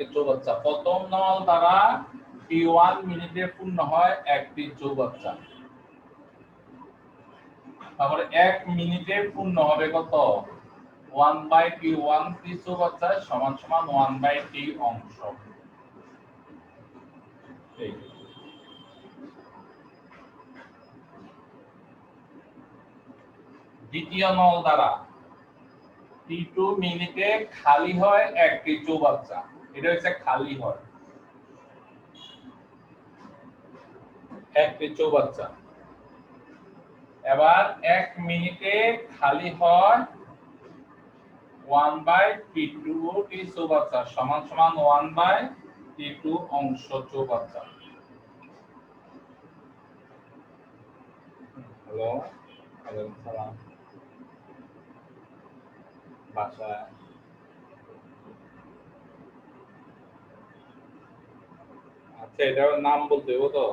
একটি চৌবাচ্চা। প্রথম নল দ্বারা T1 মিনিটে পূর্ণ হয় একটি চৌবাচ্চা। তারপরে 1 মিনিটে পূর্ণ হবে কত? 1/T1 টি চৌবাচ্চা সমান সমান 1/T অংশ। দ্বিতীয় নল দ্বারা T2 মিনিটে খালি হয় একটি চৌবাচ্চা। এটা হচ্ছে খালি হয় একটি চৌবাচ্চা। এবার 1 মিনিটে খালি হয় 1/T2 টি চৌবাচ্চা সমান সমান 1/T2 অংশ চৌবাচ্চা। হ্যালো, ওয়ালাইকুম সালাম। বাসায় আচ্ছা, এটার নাম বলতে হবে তো?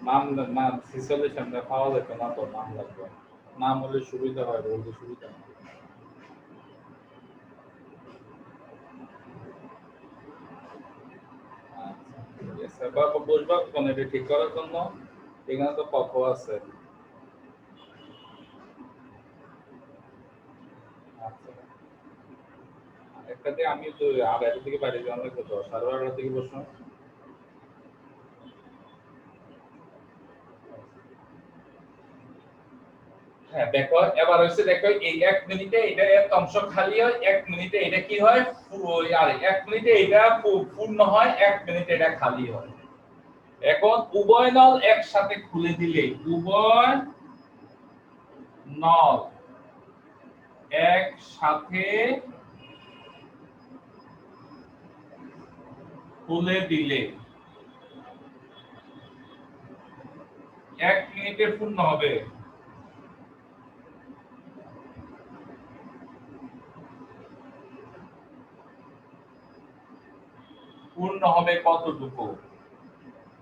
নাম না সিসলেশন পাওয়া যেত না তো, নাম লাগবে। নাম হলে সুবিধা হয়, বলতে সুবিধা হয়। আচ্ছা, বাবা বসবা কোন এটা ঠিক করার জন্য? এখানে তো পক্ষ আছে। আচ্ছা, একটাতে আমি তো আর এটা থেকে বাইরে যাওয়া লাগবে তো, 11:30 থেকে বসবো। হ্যাঁ দেখো, এবার হচ্ছে দেখো এই 1 মিনিটে এটা এক অংশ খালি হয়, 1 মিনিটে এটা কি হয় আর 1 মিনিটে এটা পূর্ণ হয়, 1 মিনিটে এটা খালি হয়। এখন উভয় নল একসাথে খুলে দিলে, উভয় নল একসাথে খুলে দিলে 1 মিনিটে পূর্ণ হবে। পূর্ণ হবে কতটুকু?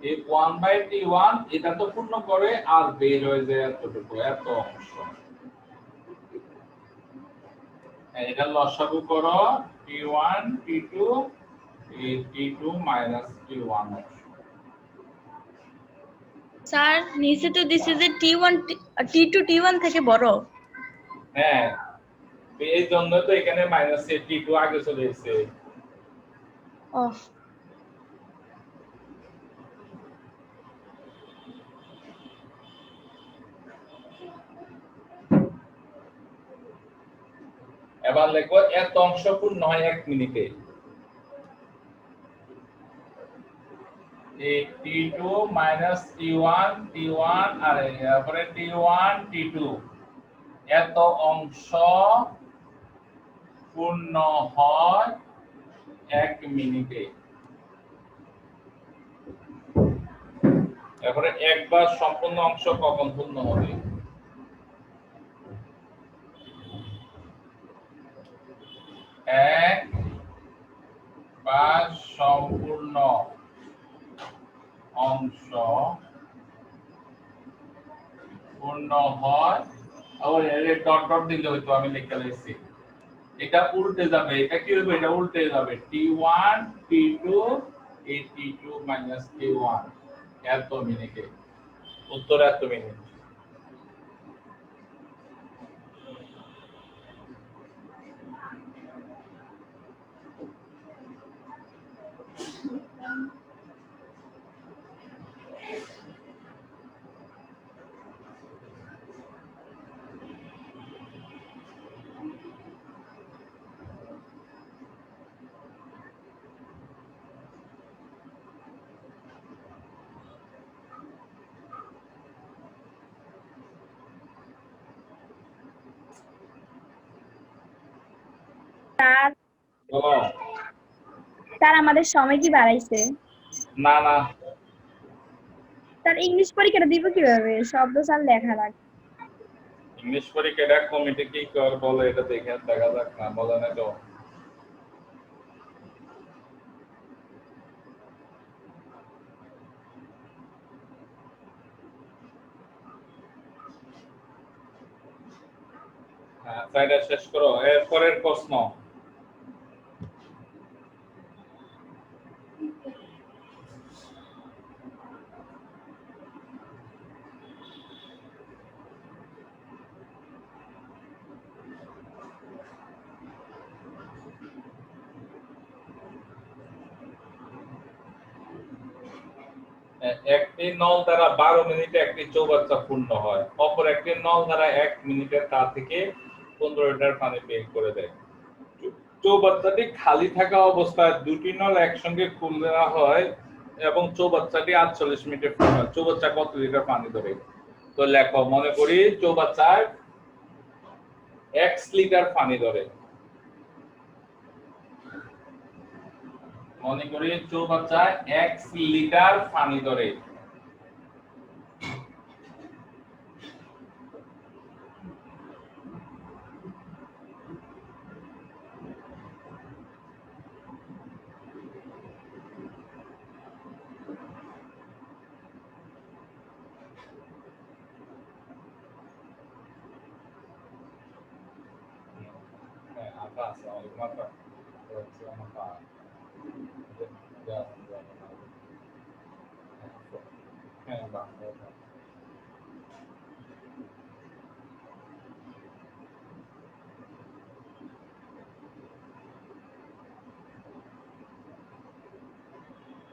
এই 1/T1 এটা তো পূর্ণ করে আর বের হয়ে যায় এতটুকু, এত অংশ। এটা লসাগু করো, T1 T2 T2 T1 sir নিচে তো দিছে যে T1 T2 T1 থেকে বড়। হ্যাঁ, এই জন্য তো এখানে মাইনাস T2 আগে চলে এসেছে। এবার লিখো এত অংশ পূর্ণ হয় 1 মিনিটে। এই T2 T1 T1 আর এরপরে T1 T2 এত অংশ পূর্ণ হয় 1 মিনিটে। এরপরে একবার সম্পূর্ণ অংশ কখন পূর্ণ হবে? একবার সম্পূর্ণ অংশ পূর্ণ হয়, আবার এর ডট ডট দিলে হয়তো আমি লিখে লিখছি। এটা উল্টে যাবে, এটা কি হবে? এটা উল্টে যাবে, T1 T2 এই T2 T1 এত মিনিটে। উত্তর এত মিনিট। স্যার আমাদের সময় কি বাড়াইছে? না না, স্যার ইংলিশ পরীক্ষাটা দিব কিভাবে? শব্দ স্যার লেখা লাগবে। ইংলিশ পরীক্ষাটা কমিটি কি কর বলে এটা দেখে দেখা যাক না, বলে না তো। হ্যাঁ, সাইডে শেষ করো। এর পরের প্রশ্ন। একটি নল দ্বারা 12 মিনিটে একটি চৌবাচ্চা পূর্ণ হয়, অপর একটি নল দ্বারা 1 মিনিটে তা থেকে 15 লিটার পানি বের করে দেয়। চৌবাচ্চাটি খালি থাকা অবস্থায় দুটি নল একসঙ্গে খুলে দেওয়া হয় এবং চৌবাচ্চাটি 48 মিনিটে পূর্ণ হয়। চৌবাচ্চা কত লিটার পানি ধরে? তো লেখো, মনে করি চৌবাচ্চায় x লিটার পানি ধরে। মনে করি চৌবাচ্চায় x লিটার পানি ধরে।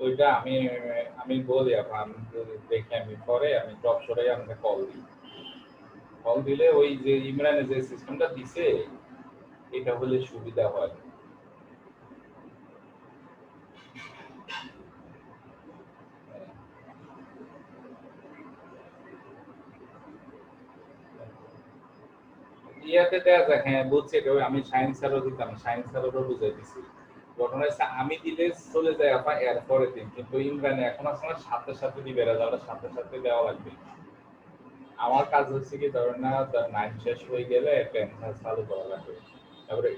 ওইটা আমি বলি এখন দেখে আমি পরে আমি টপ সরাই আপনাকে কল দিলে ওই যে ইমরানে যে সিস্টেমটা দিছে এটা হলে সুবিধা হয়। ইয়াতে দেয়া যায়, হ্যাঁ বুঝছি, এটা আমি সায়েন্স স্যারও দিতাম, সায়েন্স স্যারও বুঝাই দিছি। ঘটনা হচ্ছে আমি দিলে চলে যায় আপনার এর পরের দিন, কিন্তু ইমরানে এখন আসলে সাথে সাথে দিবে, রেজাল্টের সাথে সাথে দেওয়া লাগবে। আমার কাজ হচ্ছে কি, ধরেন না 9 শেষ হয়ে গেলে 10 চালু করা লাগবে। তারপরে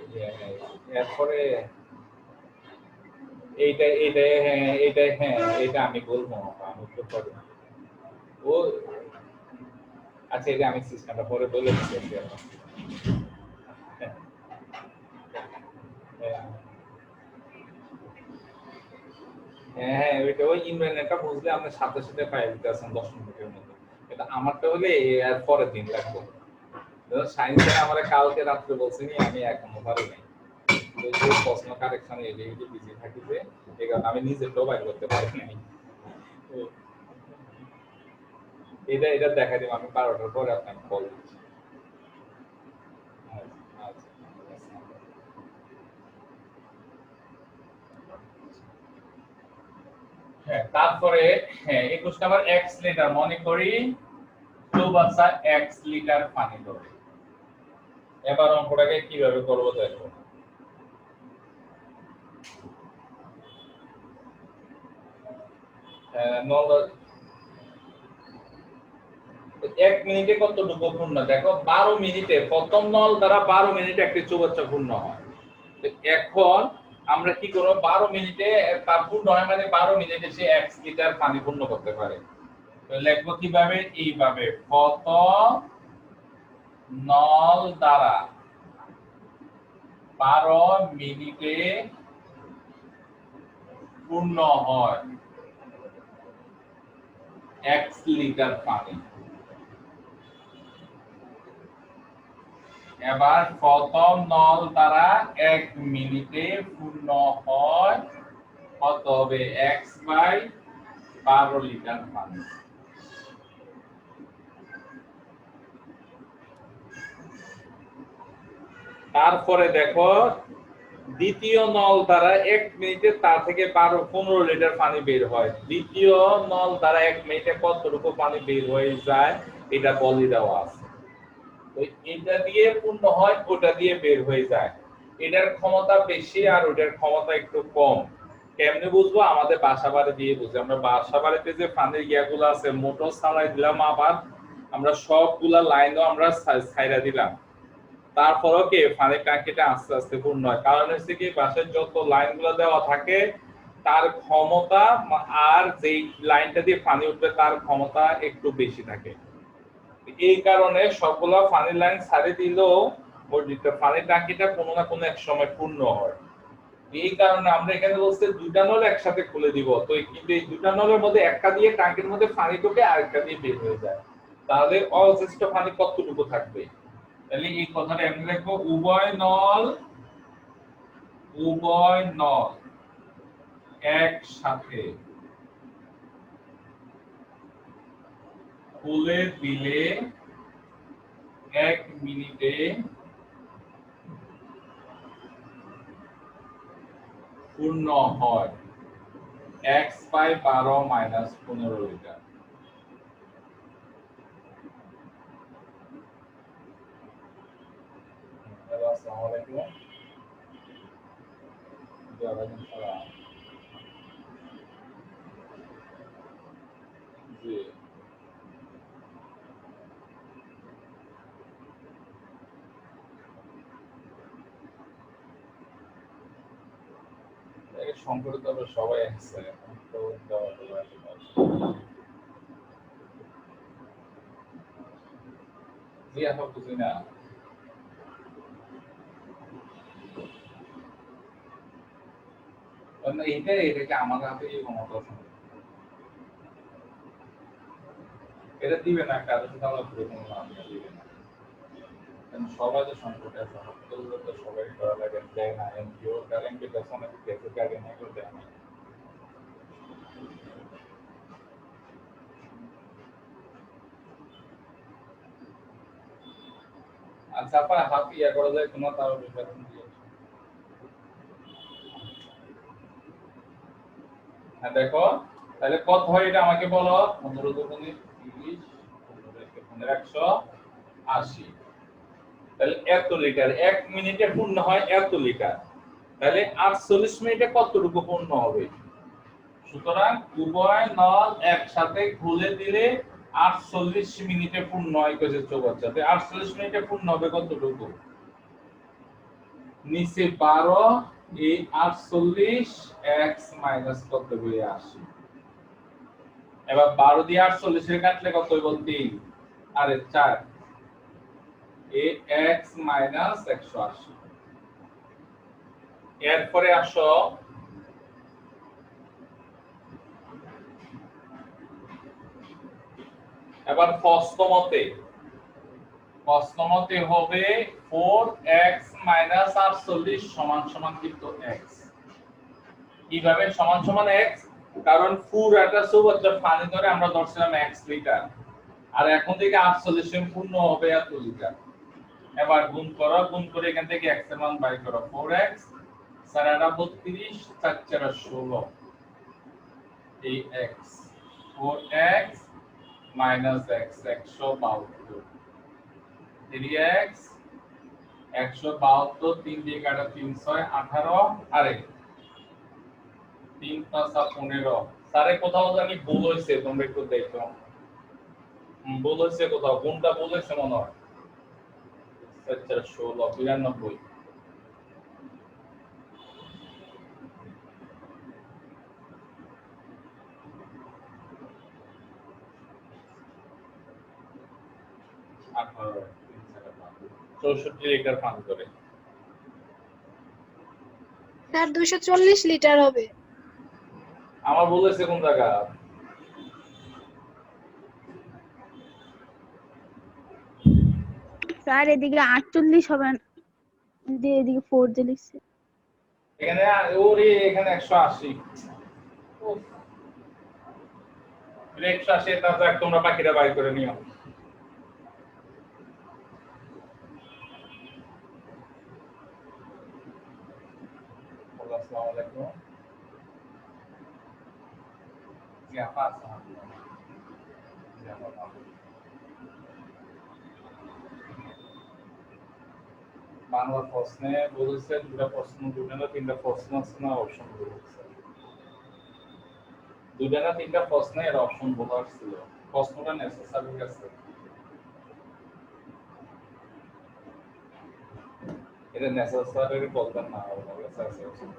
এরপরে এইটা আমি বলবো, আমি তো পারি। ও আচ্ছা, এটা আমি সিস্টেমটা পরে বলে দিচ্ছি। হ্যাঁ, ওইটা ওই ইমরানেরটা বুঝলে আপনি সাথে সাথে পাই দিতেছেন 10 মিনিটের মধ্যে। এটা আমারটা হলে এর পরের দিন লাগবে। সায়েন্সে আমার কালকে রাত্রে বলছিনি, আমি এখনো পারি নাই। ওই যে প্রশ্ন কারেকশন এদিকে বিজি থাকি যে, এই কারণে আমি নিজেরটাও বাইর করতে পারি নাই। এটা দেখা দিব আমি 12টার পরে আপনাকে কল দিচ্ছি। আচ্ছা। হ্যাঁ, তারপরে 21 নাম্বার x লিটার, মনে করি চৌবাচ্চা x লিটার পানি ধরে। এবার অঙ্কটাকে কিভাবে করব দেখো। নল 1 মিনিটে কতটুকু পূর্ণ? দেখো 12 মিনিটে, প্রথম নল দ্বারা 12 মিনিটে একটি চৌবাচ্চা পূর্ণ হয়। তো এখন আমরা কি করব, 12 মিনিটে তার পূর্ণ হয় মানে 12 মিনিটে সে 1 লিটার পানি পূর্ণ করতে পারে। তো লিখব কিভাবে? এইভাবে, প্রথম নল দ্বারা 12 মিনিটে পূর্ণ হয় 1 লিটার পানি। এবার প্রথম নল দ্বারা 1 মিনিটে পূর্ণ হয় কত হবে? x বাই 12 লিটার পানি। তারপরে দেখো দ্বিতীয় নল দ্বারা 1 মিনিটে তা থেকে 15 লিটার পানি বের হয়। দ্বিতীয় নল দ্বারা 1 মিনিটে কতটুকু পানি বের হয়ে যায় এটা বলে দেওয়া আছে। তো এটা দিয়ে পূর্ণ হয়, ওটা দিয়ে বের হয়ে যায়। এটার ক্ষমতা বেশি আর ওটার ক্ষমতা একটু কম। কেমনে বুঝবো? আমাদের বাসাবাড়ি দিয়ে বুঝি। আমরা বাসাবাড়িতে যে পানির ইয়াগুলো আছে, মোটর চালাই দিলাম, আবার আমরা সবগুলা লাইনও আমরা ছাইরা দিলাম, তারপরও কি পানির ট্যাঙ্কিটা আস্তে আস্তে পূর্ণ হয়। কারণ হচ্ছে কি, বাসের যত লাইনগুলো দেওয়া থাকে তার ক্ষমতা আর যেই লাইনটা দিয়ে পানি উঠবে তার ক্ষমতা একটু বেশি থাকে। এই কারণে সবগুলা পানির লাইন ছাড়ে দিলেও বর্ধিত পানির ট্যাঙ্কিটা কোনো না কোনো এক সময় পূর্ণ হয়। এই কারণে আমরা এখানে বলতে দুইটা নল একসাথে খুলে দিব, তো কিন্তু এই দুইটা নলের মধ্যে একটা দিয়ে ট্যাঙ্কির মধ্যে পানি ঢোকে আর একটা দিয়ে বের হয়ে যায়, তাহলে অবশিষ্ট পানি কতটুকু থাকবে? তাহলে এই কথাটা এমনি লিখবো, উভয় নল একসাথে খুলে দিলে 1 মিনিটে পূর্ণ হয় x বাই 12 মাইনাস 15 লিটার। আসসালামু আলাইকুম। ওয়ালাইকুম সালাম। জি এই সংকটে তো সবাই আছে, তো জি আপা বুঝি না। মানে এটাকে আমার হাতে এই ক্ষমতা আছে। এটা দিবে না, কারণ সেটা আমরা পুরো কোনো নাম দিবে না। কারণ সবাই তো সংকটে আছে, হসপিটালগুলো তো সবাই করা লাগে, দেয় না, এনজিও কারেন্ট পেছনে অনেক কেসে কাটে না, এগুলো দেয় না। আচ্ছা আপা হাত ইয়া করা যায় তোমার, তার বিষয় দিয়ে। হ্যাঁ দেখো, তাহলে কত হয় এটা আমাকে বলো। 15 দুগুণে 30, 180, তাহলে এত লিটার 1 মিনিটে পূর্ণ হয় এত লিটার, তাহলে 48 মিনিটে কতটুকু পূর্ণ হবে? সুতরাং উভয় নল একসাথে খুলে দিলে 48 মিনিটে পূর্ণ হয় কেছে চৌবাচ্চাতে। 48 মিনিটে পূর্ণ হবে কতটুকু? নিচে 12, এই 48 x মাইনাস কত হয়ে 80। এবার 12 দিয়ে 48 এর কাটলে কত হইব? 3 আরে 4, এই x মাইনাস 180। এরপরে আসো এবার প্রশ্নমতে হবে 4x মাইনাস 48 সমান সমান কিন্তু x। কিভাবে সমান সমান x? কারণ পুরো একটা চৌবাচ্চা পানি ধরে আমরা ধরছিলাম x লিটার, আর এখন থেকে 48 পূর্ণ হবে এত লিটার। এবার গুণ করো, গুণ করে এখান থেকে x এর মান বাই করো। 4x 4 32, 4 16, এই x 4x minus x 172, 3x 172, 3 দিয়ে কাটা 3 6 18, আরে 3 5 15। স্যারে কোথাও জানি ভুল হইছে, তোমরা একটু দেখো। ভুল হইছে কোথাও, কোনটা ভুল হইছে মনে হয়? 4 16 92। আঠারো 64 লিটার পান করে। স্যার 240 লিটার হবে। আমার বলেছে কোন জায়গা? স্যার এদিকে 48 হবে না, এদিকে 4 দিয়ে লিখছে। এখানে ওরে এখানে 180। উফ, 180 তারপর তোমরা বাকিটা বাই করে নিও। আসসালামু আলাইকুম। জি আপা আসসালামু আলাইকুম। বাংলা প্রশ্নে বলেছে দুটা প্রশ্ন, দুটা না তিনটা প্রশ্ন আছে না অপশন বলেছে, দুটা না তিনটা প্রশ্নে এর অপশন বলা ছিল। প্রশ্নটা নেসেসারি আছে, এটা নেসেসারি বলতেন না, ওটা আছে অপশন।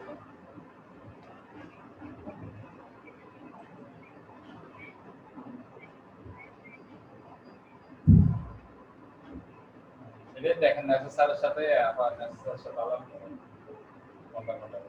এটা দেখেন নেসেসারের সাথে আবার নেসেসারের সাথে আলাদা করেন কোনটা কোনটা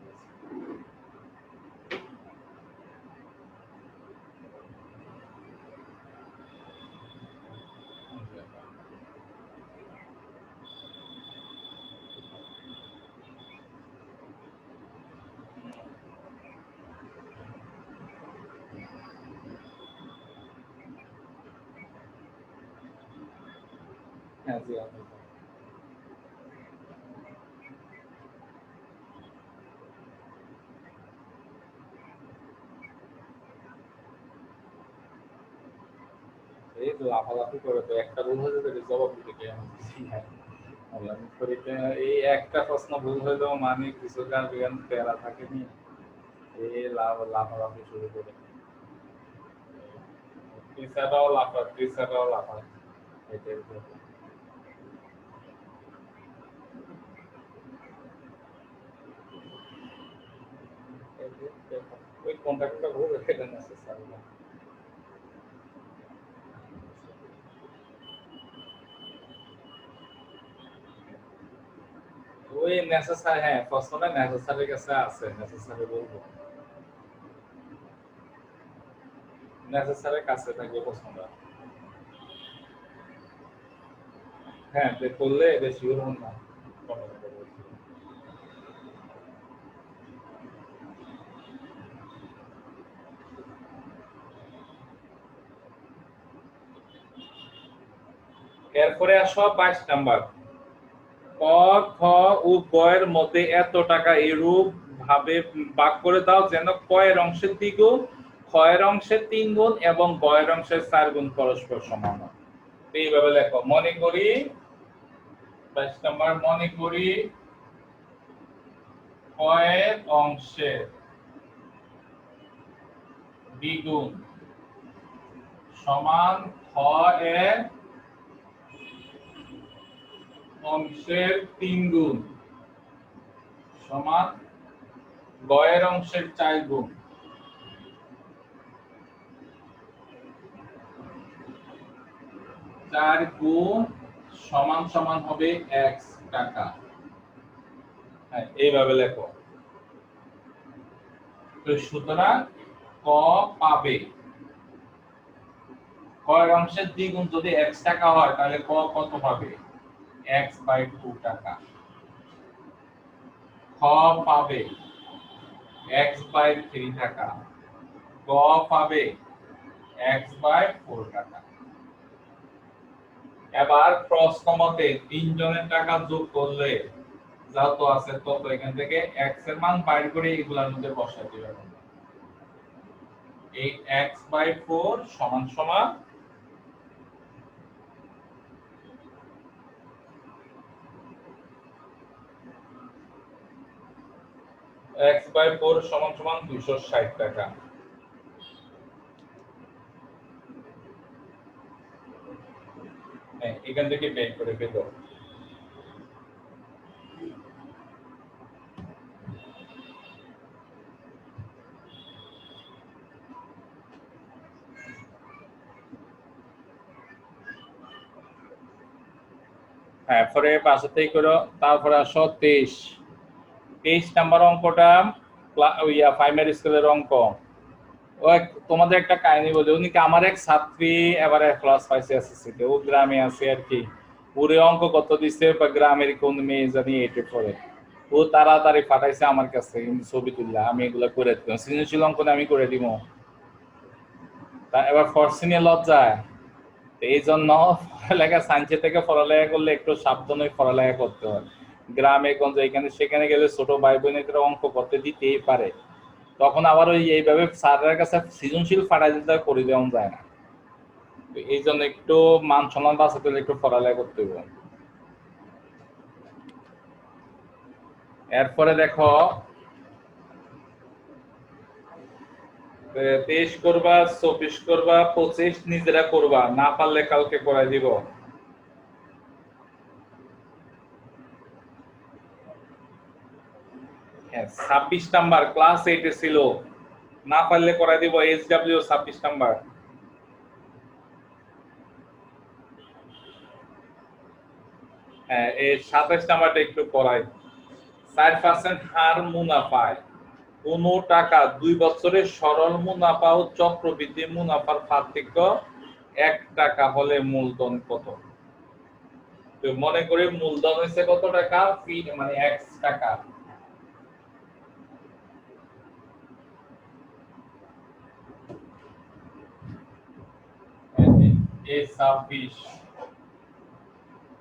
হ্যাঁ জি আপনি এই তো লাফালাফি করে তো একটা ভুল হয়ে যাবে জবাব দিতে কে অনলাইন পরীক্ষা এই একটা প্রশ্ন ভুল হইলেও মানে কিছু কার বিজ্ঞান তেরা থাকেনি এই লাফালাফি শুরু করে টিচাররাও লাফা এটাই ওই কন্ট্যাক্টটা ভুল এটা নেসেসারি না ওই নেসেসারি হ্যাঁ প্রশ্নটা নেসেসারির কাছে আছে নেসেসারি বলবো নেসেসারির কাছে থাকবে প্রশ্নটা হ্যাঁ করলে বেশি হল না এরপরে আসো 22 নাম্বার ক খ ও গ এর মধ্যে এত টাকা এরূপ ভাবে ভাগ করে দাও যেন ক এর অংশের 2 গুণ খ এর অংশের 3 গুণ এবং গ এর অংশের 4 গুণ পরস্পর সমান হয় এইভাবে লেখো মনে করি 22 নাম্বার মনে করি ক এর অংশের দ্বিগুণ সমান খ এর অংশের 3 গুণ সমান গ এর অংশের 4 গুণ 4 গুণ সমান সমান হবে x টাকা হ্যাঁ এইভাবে লেখো তো সুতরাং ক পাবে ক এর অংশের দ্বিগুণ যদি x টাকা হয় তাহলে ক কত পাবে x/2 টাকা খ পাবে x/3 টাকা গ পাবে x/4 টাকা এবার প্রশ্ন মতে তিনজনের টাকা যোগ করলে যত আছে তত এখান থেকে x এর মান বাইর করে এগুলোর মধ্যে বসাই দিবেন এই x/4 সমান সমান x/4 সমান সমান 260 টাকা এখান থেকে বের করে পেল হ্যাঁ পরে পাশে থেকে করো তারপরে আসো 23 নাম্বার অঙ্কটা প্রাইমারি স্কুলের অঙ্ক ওই তোমাদের একটা কাহিনী বলি উনি আমার এক ছাত্রী এবারে ক্লাস পাইছে এসএসসিতে ও গ্রামে আছে আর কি পুরো অঙ্ক কত দিছে বা গ্রামের কোন মেয়ে জানি এইটে পড়ে ও তাড়াতাড়ি পাঠাইছে আমার কাছে ছবি তুললা আমি এগুলো করে দিতাম সৃজনশীল অঙ্কন আমি করে দিব তা এবার ফর্সি নিয়ে লজ্জায় এই জন্য পড়ালেখা সায়েন্সে থেকে পড়ালেখা করলে একটু সাবধানে পড়ালেখা করতে হয় গ্রামে গঞ্জ এখানে সেখানে গেলে ছোট ভাই বোনেদের অঙ্ক করতে দিতেই পারে তখন আবার ওই এইভাবে স্যারের কাছে সৃজনশীল ফাটাই দিতে করে দেওয়া যায় না এই জন্য একটু মান সম্মান বাঁচাতে হলে একটু পড়ালেখা করতে হবে এরপরে দেখো 23 করবা 24 করবা 25 নিজেরা করবা না পারলে কালকে করাই দিব 26 নাম্বার ক্লাস 8 এ ছিল না পারলে করাই দিব SW 26 নাম্বার হ্যাঁ, এই 27 নাম্বারটা একটু পড়াই। 4% হার মুনাফায় কোন টাকা 2 বছরের সরল মুনাফা ও চক্রবৃদ্ধি মুনাফার পার্থক্য 1 টাকা হলে মূলধন কত? তো মনে করি মূলধন হচ্ছে কত টাকা, ফি মানে x টাকা। এই 26,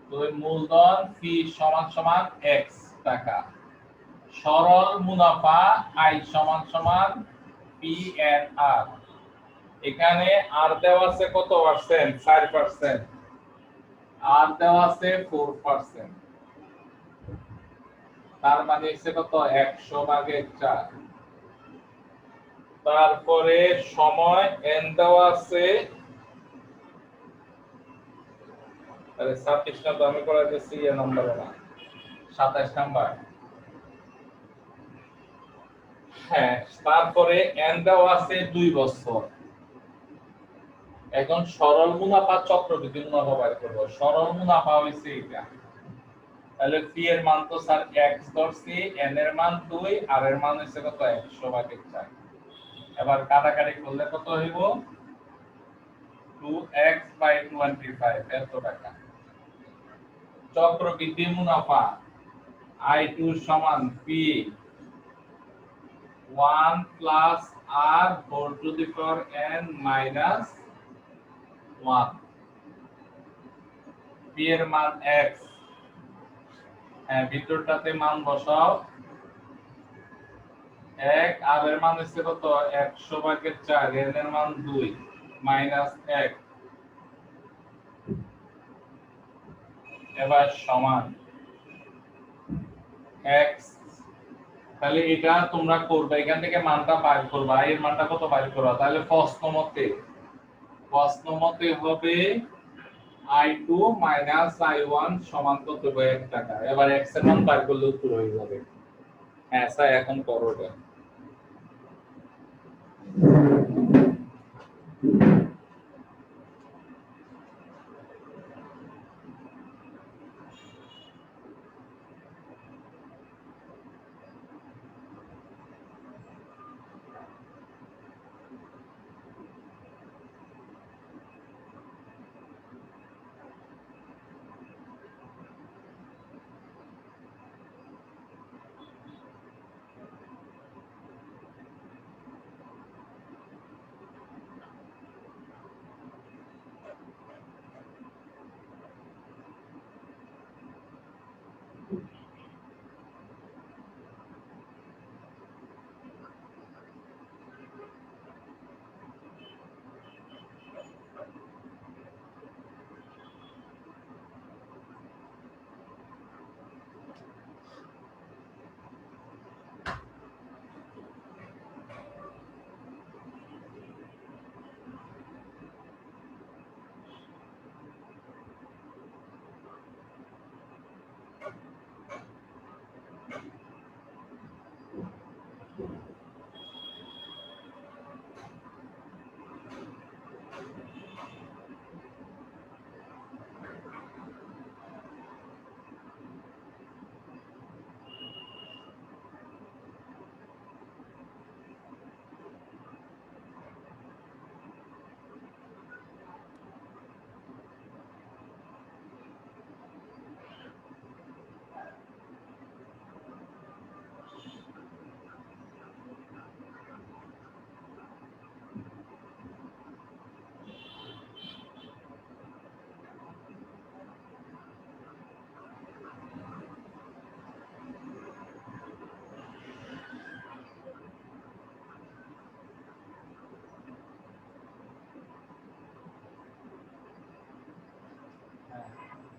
তো মূলধন ফি সমান সমান x টাকা, সরল মুনাফা i সমান সমান p/r। এখানে আর দেওয়া আছে কত পার্সেন্ট? 4%। আর দেওয়া আছে 4%, তার মানে হচ্ছে কত? 100/4। তারপরে সময় n দেওয়া আছে, তাহলে 26 না, তো আমি করে দিচ্ছি এ নম্বরে না, 27 নাম্বার। হ্যাঁ, তারপরে n দেওয়া আছে 2 বছর। এখন সরল মুনাফা চক্রবৃদ্ধি মুনাফা বের করব। সরল মুনাফা হইছে এটা, তাহলে পি এর মান তো স্যার x ধরছি, n এর মান 2, আর এর মান হইছে কত? 100/4। এবার কাটাকাটি করলে কত হইব? 2x/25 এত টাকা। চক্রবৃদ্ধি মুনাফা I2 সমান P 1 plus R whole to the power n minus 1। P এর মান x, হ্যাঁ ভিতরটাতে মান বসাও 1, আর এর মান হচ্ছে কত? 100/4, n এর মান 2 minus 1। এবার সমান x, তাহলে এটা তোমরা করবে, এখান থেকে মানটা বাইর করবা, এর মানটা কত বাইর করবা? তাহলে প্রশ্ন মতে হবে I2 minus I1 সমান কত? 1 টাকা। এবার x এর মান বাইর করলে উত্তর হয়ে যাবে। হ্যাঁ স্যার, এখন করো এটা।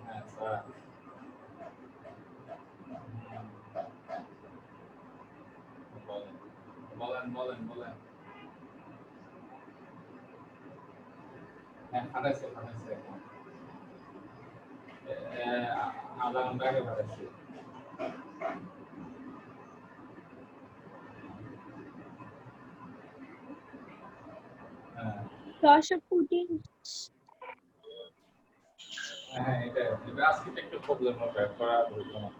হ্যাঁ স্যার, বলেন। হ্যাঁ, ফাটাইছে। আধা ঘন্টা আগে ফাটাইছে। হ্যাঁ 10 ফুটিং হ্যাঁ এটা আজকে একটু প্রবলেম হবে করা হইলো না।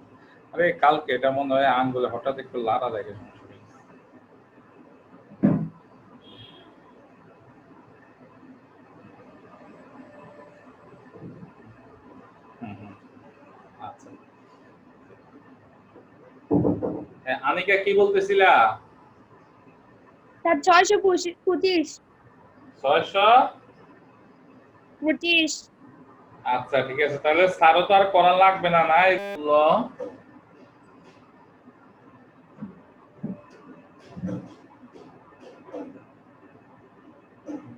আরে কালকে এটা মনে হয় আঙ্গুলে হঠাৎ একটু লাড়া লাগে সমস্যা হয়েছে। হুম। আচ্ছা। হ্যাঁ আনিকা কি বলতেছিলা? স্যার 625। 625। আচ্ছা ঠিক আছে, তাহলে স্যারও তো আর করা লাগবে না না এগুলো।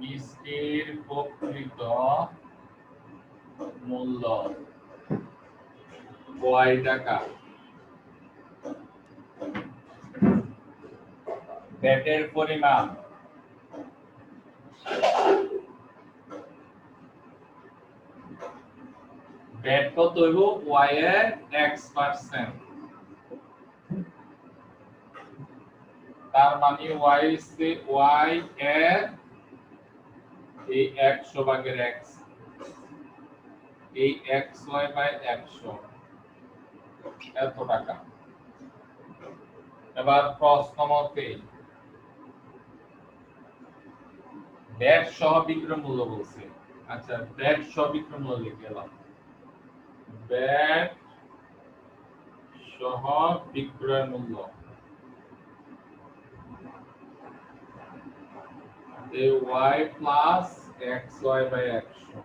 মিষ্টির প্রকৃত মূল্য কয় টাকা? ব্যাটের পরিমাণ ব্যাট কত হইব ওয়াই এর x%, তার মানে ওয়াই হচ্ছে ওয়াই এর এই 100 ভাগের x, এই xy বাই 100 এত টাকা। এবার প্রশ্ন মতে ব্যাট সহ বিক্রয় মূল্য বলছে। আচ্ছা ব্যাট সহ বিক্রয় মূল্য লিখে এলাম, ব্যাট সহ বিক্রয় মূল্য y প্লাস xy বাই 100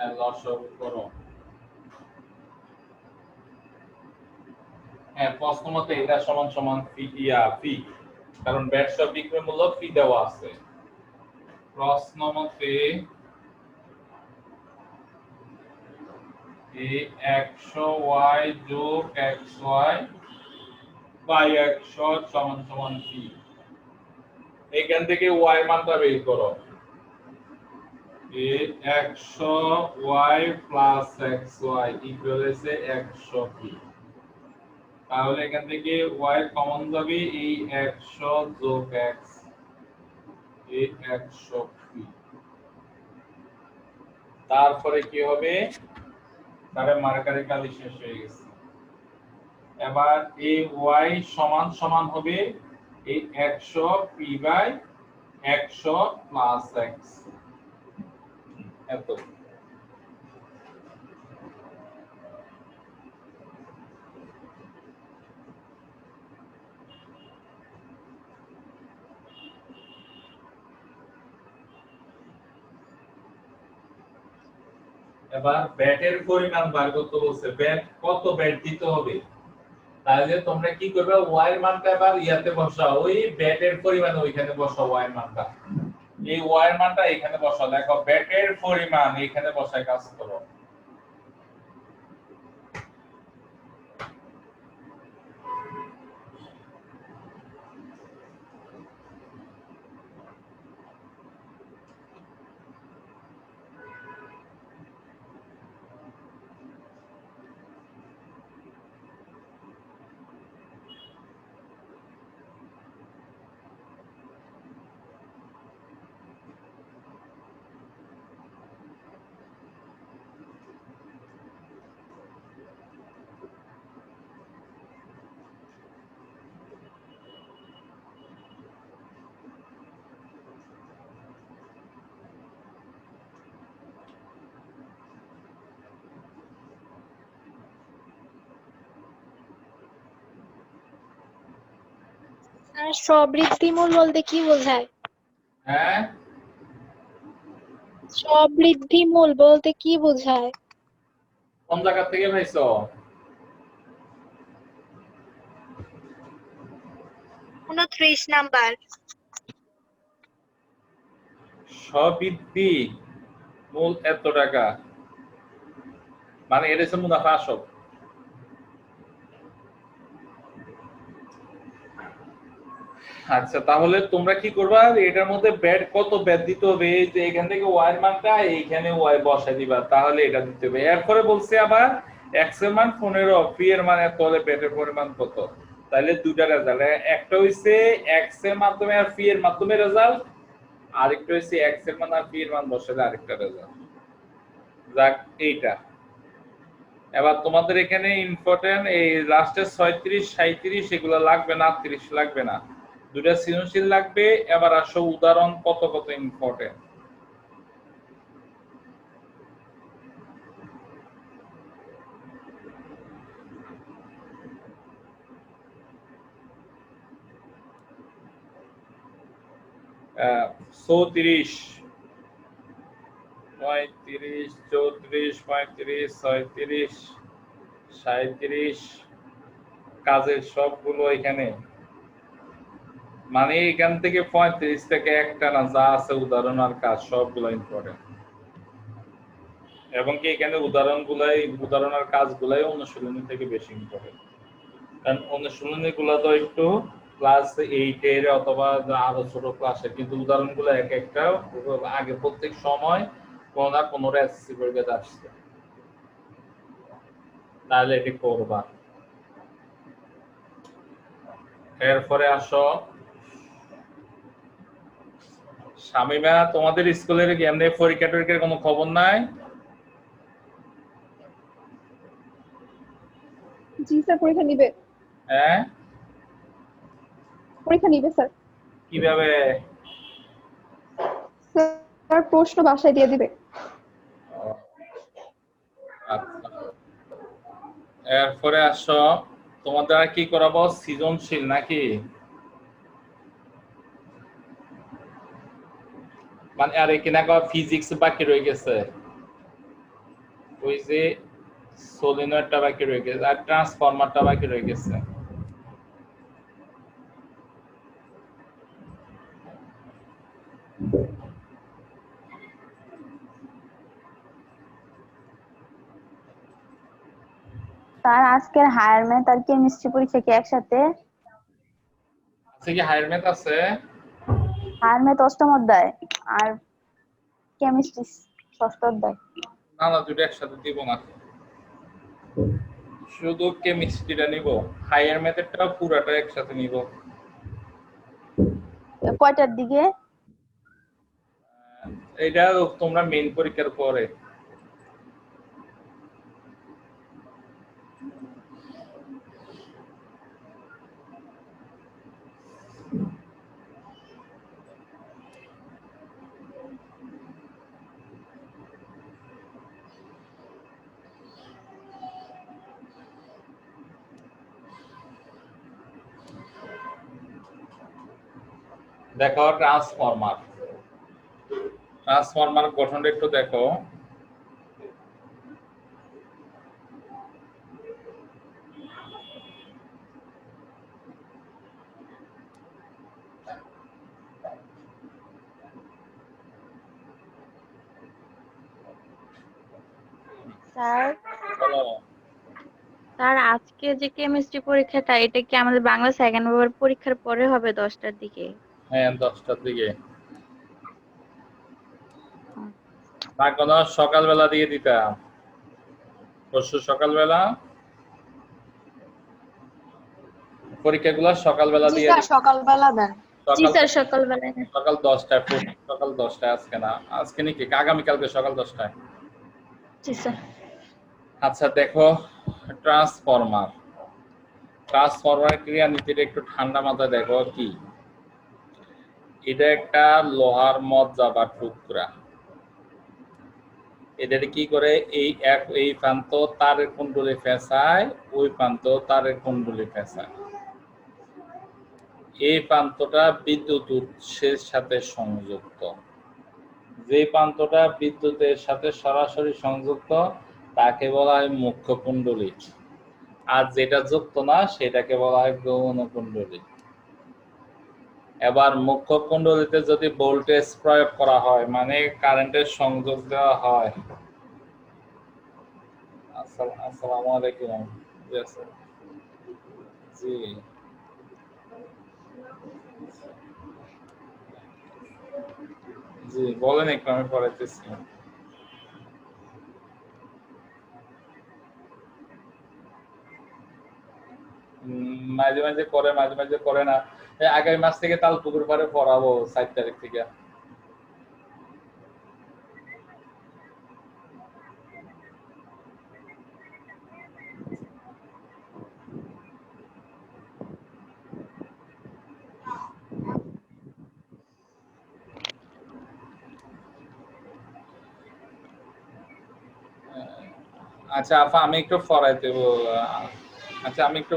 এর লসাগু করো। হ্যাঁ প্রশ্ন মতে এটা সমান সমান ফি, কারণ ব্যাট সহ বিক্রয় মূল্য ফি দেওয়া আছে। প্রশ্ন মতে এই 100y যোগ xy বাই 100 সমান সমান ফি। এখান থেকে y মানটা বের করো, এই 100y প্লাস xy ইকুয়াল হচ্ছে 100 ফি। তাহলে এখান থেকে y কমন যাবে, এই 100 যোগ x এই 100 ফি। তারপরে কি হবে, তারে মার্কারে কালি শেষ হয়ে গেছে। এবার এই y সমান সমান হবে এই 100 পি বাই 100 প্লাস x এত। এবার ব্যাটের পরিমাণ বার করতে বলছে, ব্যাট কত ব্যাট দিতে হবে। তাহলে তোমরা কি করবে, y এর মানটা এবার ইয়াতে বসাও, ওই ব্যাটের পরিমাণ ওইখানে বসাও y এর মানটা, এই y এর মানটা এখানে বসাও। দেখো ব্যাটের পরিমাণ এখানে বসায় কাজ করো। আর স্ববৃদ্ধিমূল বলতে কি বোঝায়? হ্যাঁ স্ববৃদ্ধিমূল বলতে কি বোঝায়? কোন জায়গা থেকে পাইছো? 29 নাম্বার। স্ববৃদ্ধি মূল এত টাকা, মানে এটা হচ্ছে মুনাফা আসল। আচ্ছা তাহলে তোমরা কি করবা, এটার মধ্যে ব্যাট কত ব্যাট দিতে হবে, যে এখান থেকে y এর মানটা এইখানে y বসাই দিবা, তাহলে এটা দিতে হবে। এরপরে বলছে আবার x এর মান 15, ফি এর মান এত হলে ব্যাটের পরিমাণ কত। তাহলে দুইটা রেজাল্ট, একটা হইছে x এর মাধ্যমে আর ফি এর মাধ্যমে রেজাল্ট, আরেকটা হইছে x এর মান আর ফি এর মান বসালে আরেকটা রেজাল্ট। যাক এইটা। এবার তোমাদের এখানে ইম্পর্টেন্ট এই লাস্টের 36 37 এগুলো লাগবে না, 38 লাগবে না, দুটা সৃজনশীল লাগবে। এবার আসো উদাহরণ কত কত ইম্পর্টেন্ট। আহ 34 35 34 35 36 37 কাজের সবগুলো এখানে, মানে এখান থেকে 35 থেকে একটা না যা আছে উদাহরণ আর কাজ সবগুলো ইম্পর্টেন্ট। এবং কি এখানে উদাহরণ আর কাজগুলাই অনুশীলনী থেকে বেশি ইম্পর্টেন্ট, কারণ অনুশীলনী গুলো তো একটু ক্লাস 8 এর অথবা আরো ছোট ক্লাসের, কিন্তু উদাহরণগুলো এক একটা আগে প্রত্যেক সময় কোনো না কোনো এসএসসি পরীক্ষাতে আসছে, তাহলে এটি করবা। এরপরে আসো শামিমা, তোমাদের স্কুলের এমনি পরীক্ষা টরীক্ষার কোনো খবর নাই? জি স্যার, পরীক্ষা নিবে। হ্যাঁ, পরীক্ষা নিবে স্যার। কিভাবে? স্যার প্রশ্ন বাসায় দিয়ে দিবে। আচ্ছা, এরপরে আসো তোমাদের আর কি করাবো, সৃজনশীল নাকি? মানে আর এখানে ফিজিক্স বাকি রয়ে গেছে, ওই যে সোলিনয়েডটা বাকি রয়ে গেছে আর ট্রান্সফরমারটা বাকি রয়ে গেছে। স্যার আজকের হায়ার ম্যাথ আর কেমিস্ট্রি পরীক্ষা কি একসাথে? আজকে কি হায়ার ম্যাথ আছে? হায়ার ম্যাথ অষ্টম অধ্যায় আর কেমিস্ট্রি ষষ্ঠ অধ্যায়। না না, দুটো একসাথে দিব না, শুধু কেমিস্ট্রিটা নিব, হায়ার ম্যাথেরটা পুরাটা একসাথে নিব। কয়টার দিকে? এটা তোমরা মেইন পরীক্ষার পরে। দেখো ট্রান্সফরমার গঠনটা একটু দেখো। স্যার চলো, স্যার আজকে যে কেমিস্ট্রি পরীক্ষাটা এটা কি আমাদের বাংলা সেকেন্ড পেপার পরীক্ষার পরে হবে 10টার দিকে? হ্যাঁ 10টার দিকে। না কোনো সকালবেলা দিয়ে দিতাম, পরশু সকালবেলা পরীক্ষাগুলো সকালবেলা দিয়ে দিতাম। সকালবেলা দেন। জি স্যার, সকালবেলা দেন। সকাল 10টায়, সকাল 10টায়, আজকে না, আজকে নাকি আগামীকালকে সকাল 10টায়। জি স্যার। আচ্ছা দেখো, ট্রান্সফরমার ক্রিয়ানীতিটা একটু ঠান্ডা মাথায় দেখো কি। এটা একটা লোহার মজ্জা বা টুকরা, এটা কি করে এই প্রান্ত তারের কুণ্ডলী ফেঁসায়, ওই প্রান্ত তারের কুণ্ডলী ফেঁসায়। এই প্রান্তটা বিদ্যুৎ উৎসের সাথে সংযুক্ত, যে প্রান্তটা বিদ্যুতের সাথে সরাসরি সংযুক্ত তাকে বলা হয় মুখ্য কুণ্ডলী, আর যেটা যুক্ত না সেটাকে বলা হয় গৌণ কুণ্ডলী। এবার মুখ্য কুণ্ডলীতে যদি ভোল্টেজ প্রয়োগ করা হয়, মানে কারেন্টের সংযোগ দেওয়া হয়। আসসালামু আলাইকুম। জি জি বলেন, একটু আমি পড়াইতেছি। মাঝে মাঝে করে, মাঝে মাঝে করে না। আগামী মাস থেকে তালপুকুর পাড়ে পড়াবো 7 তারিখ থেকে। আচ্ছা আপা আমি একটু পড়াই দেব। আচ্ছা আমি একটু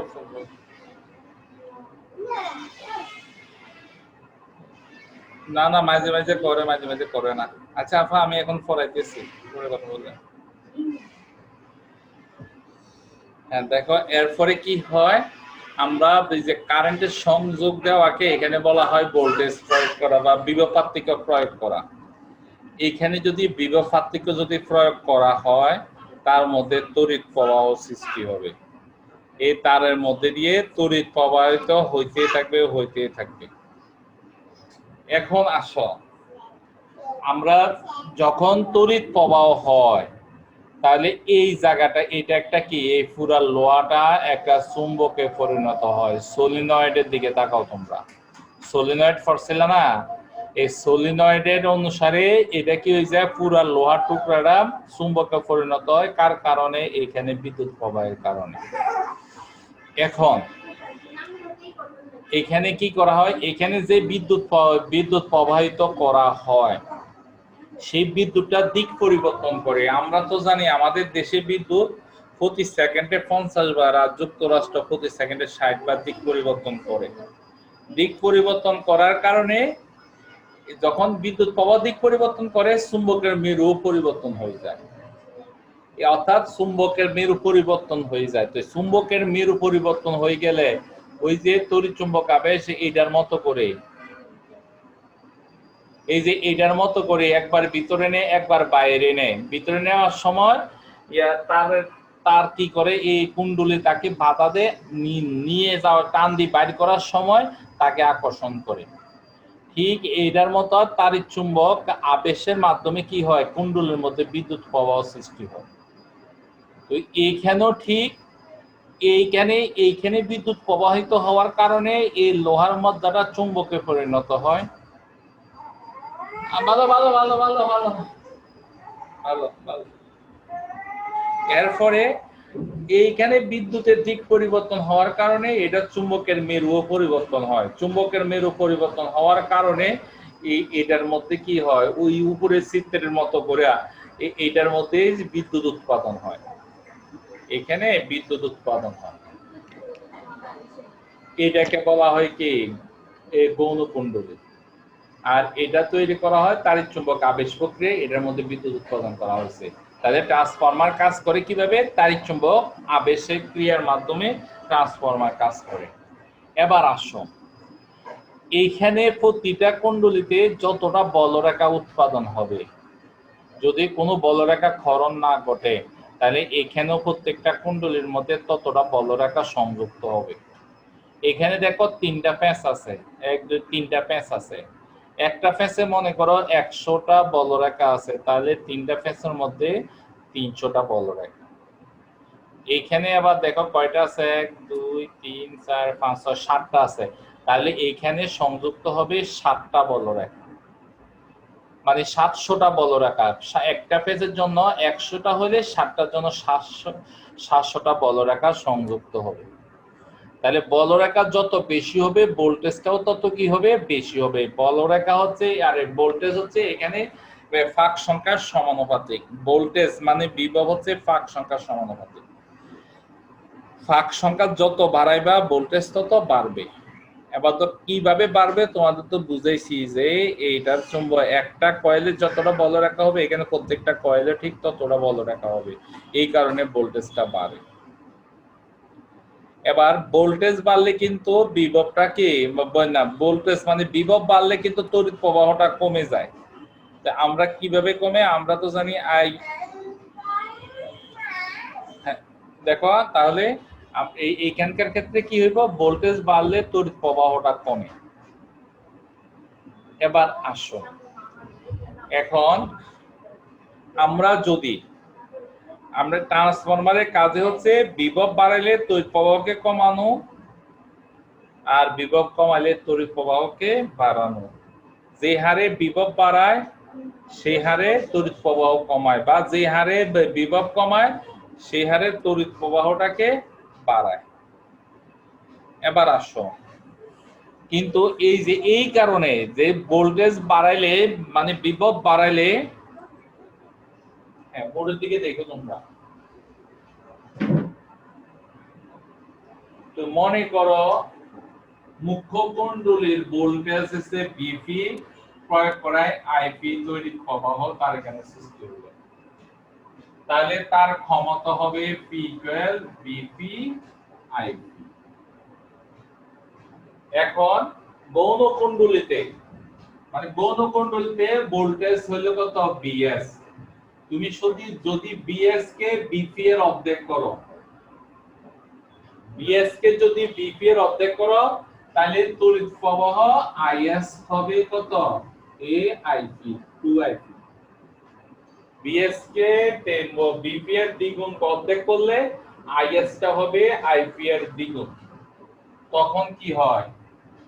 না না মাঝে মাঝে করে মাঝে মাঝে করে না। আচ্ছা আপা আমি এখন পড়াইতেছি, পরে কথা বলবেন। হ্যাঁ দেখো এরপরে কি হয়, আমরা এই যে কারেন্টের সংযোগ দেওয়াকে এখানে বলা হয় ভোল্টেজ প্রয়োগ করা বা বিভব পার্থক্য প্রয়োগ করা। এখানে যদি বিভব পার্থক্য যদি প্রয়োগ করা হয় তার মধ্যে তড়িৎ প্রবাহ সৃষ্টি হবে। এই তারের মধ্যে দিয়ে তড়িৎ প্রবাহিত হইতে থাকবে। এখন আসো, আমরা যখন তড়িৎ প্রবাহ হয় তাহলে এই জায়গাটা, এটা একটা কি, এই পুরা লোহাটা একটা চুম্বকে পরিণত হয়। সলিনয়েডের দিকে তাকাও তোমরা, সলিনয়েড পড়ছিল না, এই সলিনয়েডের অনুসারে এটা কি হয়ে যায়, পুরা লোহার টুকরাটা চুম্বকে পরিণত হয়। কার কারণে? এখানে বিদ্যুৎ প্রবাহের কারণে। এখন এখানে কি করা হয়, এখানে যে বিদ্যুৎ প্রবাহিত করা হয় সেই বিদ্যুৎটা দিক পরিবর্তন করে। আমরা তো জানি আমাদের দেশে বিদ্যুৎ প্রতি সেকেন্ডে 50 বার, আর যুক্তরাষ্ট্র প্রতি সেকেন্ডে 60 বার দিক পরিবর্তন করে। দিক পরিবর্তন করার কারণে যখন বিদ্যুৎ প্রবাহ দিক পরিবর্তন করে চুম্বকের মেরু পরিবর্তন হয়ে যায়, অর্থাৎ চুম্বকের মেরু পরিবর্তন হয়ে যায়। তো চুম্বকের মেরু পরিবর্তন হয়ে গেলে ওই যে তড়িৎ চুম্বক আবেশ এইটার মতো করে, এই যে এইটার মতো করে একবার ভিতরে নেয় একবার বাইরে নেয়। ভিতরে নেওয়ার সময় তার কি করে, এই কুণ্ডলী তাকে বাধা দেয়, নিয়ে যাওয়ার টান দিয়ে বাইর করার সময় তাকে আকর্ষণ করে। ঠিক এইটার মতো তাড়িৎ চুম্বক আবেশের মাধ্যমে কি হয়, কুণ্ডলীর মধ্যে বিদ্যুৎ প্রবাহ সৃষ্টি হয়। তো এইখানেও ঠিক এইখানে বিদ্যুৎ প্রবাহিত হওয়ার কারণে এই লোহার মধ্যটা চুম্বকে পরিণত হয়। ভালো ভালো ভালো ভালো ভালো ভালো ভালো। এরপরে এইখানে বিদ্যুতের দিক পরিবর্তন হওয়ার কারণে এটা চুম্বকের মেরুও পরিবর্তন হয়। চুম্বকের মেরু পরিবর্তন হওয়ার কারণে এটার মধ্যে কি হয়, ওই উপরের চিত্রের মতো করে এটার মধ্যে বিদ্যুৎ উৎপাদন হয়। এখানে বিদ্যুৎ উৎপাদন হয়, এটাকে বলা হয় কি গৌণ কুণ্ডলী। আর এটা তৈরি করা হয় তাড়িৎ চুম্বক আবেশ প্রক্রিয়া, এটার মধ্যে বিদ্যুৎ উৎপাদন করা হয়েছে। তাহলে ট্রান্সফরমার কাজ করে কিভাবে, তাড়িৎ চুম্বক আবেশের ক্রিয়ার মাধ্যমে ট্রান্সফরমার কাজ করে। এবার আসো, এইখানে প্রতিটা কুণ্ডলীতে যতটা বলরেখা উৎপাদন হবে, যদি কোনো বলরেখা ক্ষরণ না ঘটে তাহলে এখানেও প্রত্যেকটা কুণ্ডলীর মধ্যে ততটা বলরেখা সংযুক্ত হবে। এখানে দেখো তিনটা প্যাঁচ আছে, 1 2 3টা প্যাঁচ আছে। একটা প্যাঁচে মনে করো 100টা বলরেখা আছে, তাহলে তিনটা প্যাঁচের মধ্যে 300টা বলরেখা। এইখানে আবার দেখো কয়টা আছে, 1 2 3 4 5 6 7টা আছে, তাহলে এইখানে সংযুক্ত হবে 7টা বলরেখা, মানে 700টা বলরেখা। একটা পেজের জন্য 100টা হলে 7টার জন্য 700টা বলরেখা সংযুক্ত হবে। তাহলে বলরেখা যত বেশি হবে ভোল্টেজটাও তত কি হবে, বেশি হবে। বলরেখা হচ্ছে আর ভোল্টেজ হচ্ছে এখানে ফাঁক সংখ্যার সমানুপাতিক। ভোল্টেজ মানে বিভব হচ্ছে ফাঁক সংখ্যার সমানুপাতিক। ফাঁক সংখ্যা যত বাড়াইবা ভোল্টেজ তত বাড়বে। এবার তো কিভাবে বাড়বে তোমাদের তো বুঝাইছি যে এইটার চুম্বক একটা কয়েলে যতটা বলরেখা হবে এখানে প্রত্যেকটা কয়েলে ঠিক ততটা বলরেখা হবে, এই কারণে ভোল্টেজটা বাড়ে। এবার ভোল্টেজ বাড়লে কিন্তু বিভবটা কি না, ভোল্টেজ মানে বিভব বাড়লে কিন্তু তড়িৎ প্রবাহটা কমে যায়। আমরা কিভাবে কমে, আমরা তো জানি আই। দেখো তাহলে এইখানকার ক্ষেত্রে কি হইব, ভোল্টেজ বাড়লে তড়িৎ প্রবাহটা কমে। এবার আসো, এখন আমরা ট্রান্সফরমারের কাজে হচ্ছে বিভব বাড়াইলে তড়িৎ প্রবাহকে কমানো, আর বিভব কমাইলে তড়িৎ প্রবাহকে বাড়ানো। যে হারে বিভব বাড়ায় সেই হারে তড়িৎ প্রবাহ কমায়, বা যে হারে বিভব কমায় সেই হারে তড়িৎ প্রবাহটাকে বাড়ায়। এবার আসো, কিন্তু এই কারণে যে ভোল্টেজ বাড়াইলে মানে বিভব বাড়াইলে, হ্যাঁ বোর্ডের দিকে দেখো তোমরা, তো মনে করো মুখ্য কুণ্ডলীর ভোল্টেজ হচ্ছে বিপি, প্রয়োগ করায় আইপি তৈরি প্রবাহ তার এখানে সৃষ্টি হলো। তাহলে তার ক্ষমতা হবে পি ইকুয়াল বিপি আইপি। এখন গৌণ কুণ্ডলীতে মানে গৌণ কুণ্ডলীতে ভোল্টেজ হলো কত বিএস। তুমি যদি বিএস কে বিপি এর অর্ধেক করো, বিএস কে যদি বিপি এর অর্ধেক করো তাহলে তড়িৎ প্রবাহ আইএস হবে কত এ আইপি 2আইপি। বিএস কে বিপি এর দ্বিগুণ অর্ধেক করলে আইএস টা হবে আইপি এর দ্বিগুণ। তখন কি হয়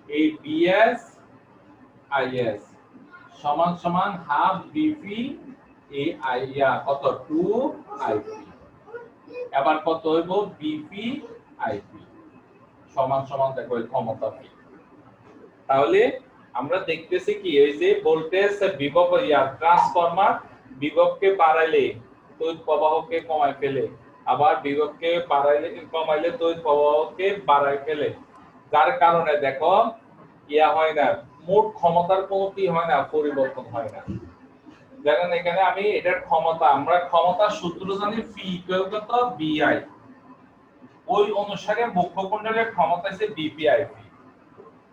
এই বিএস আইএস সমান সমান হাফ বিপি এ আইয়া কত 2আইপি। এবার কত হইব বিপি আইপি সমান সমান দেখো এই ক্ষমতা কি। তাহলে আমরা দেখতেছি কি এই যে ভোল্টেজ বিভব ট্রান্সফরমার বিভবকে বাড়াইলে তড়িৎ প্রবাহকে কমায় ফেলে, আবার বিভবকে বাড়াইলে কমাইলে তড়িৎ প্রবাহকে বাড়ায় ফেলে, যার কারণে দেখো ইয়া হয় না, মোট ক্ষমতার কোনো কি হয় না, পরিবর্তন হয় না। দেখেন এখানে আমি এটার ক্ষমতা, আমরা ক্ষমতার সূত্র জানি পি ইকুয়াল কত বিআই, ওই অনুসারে মুখ্য কুণ্ডলের ক্ষমতা আছে বিপিআইপি।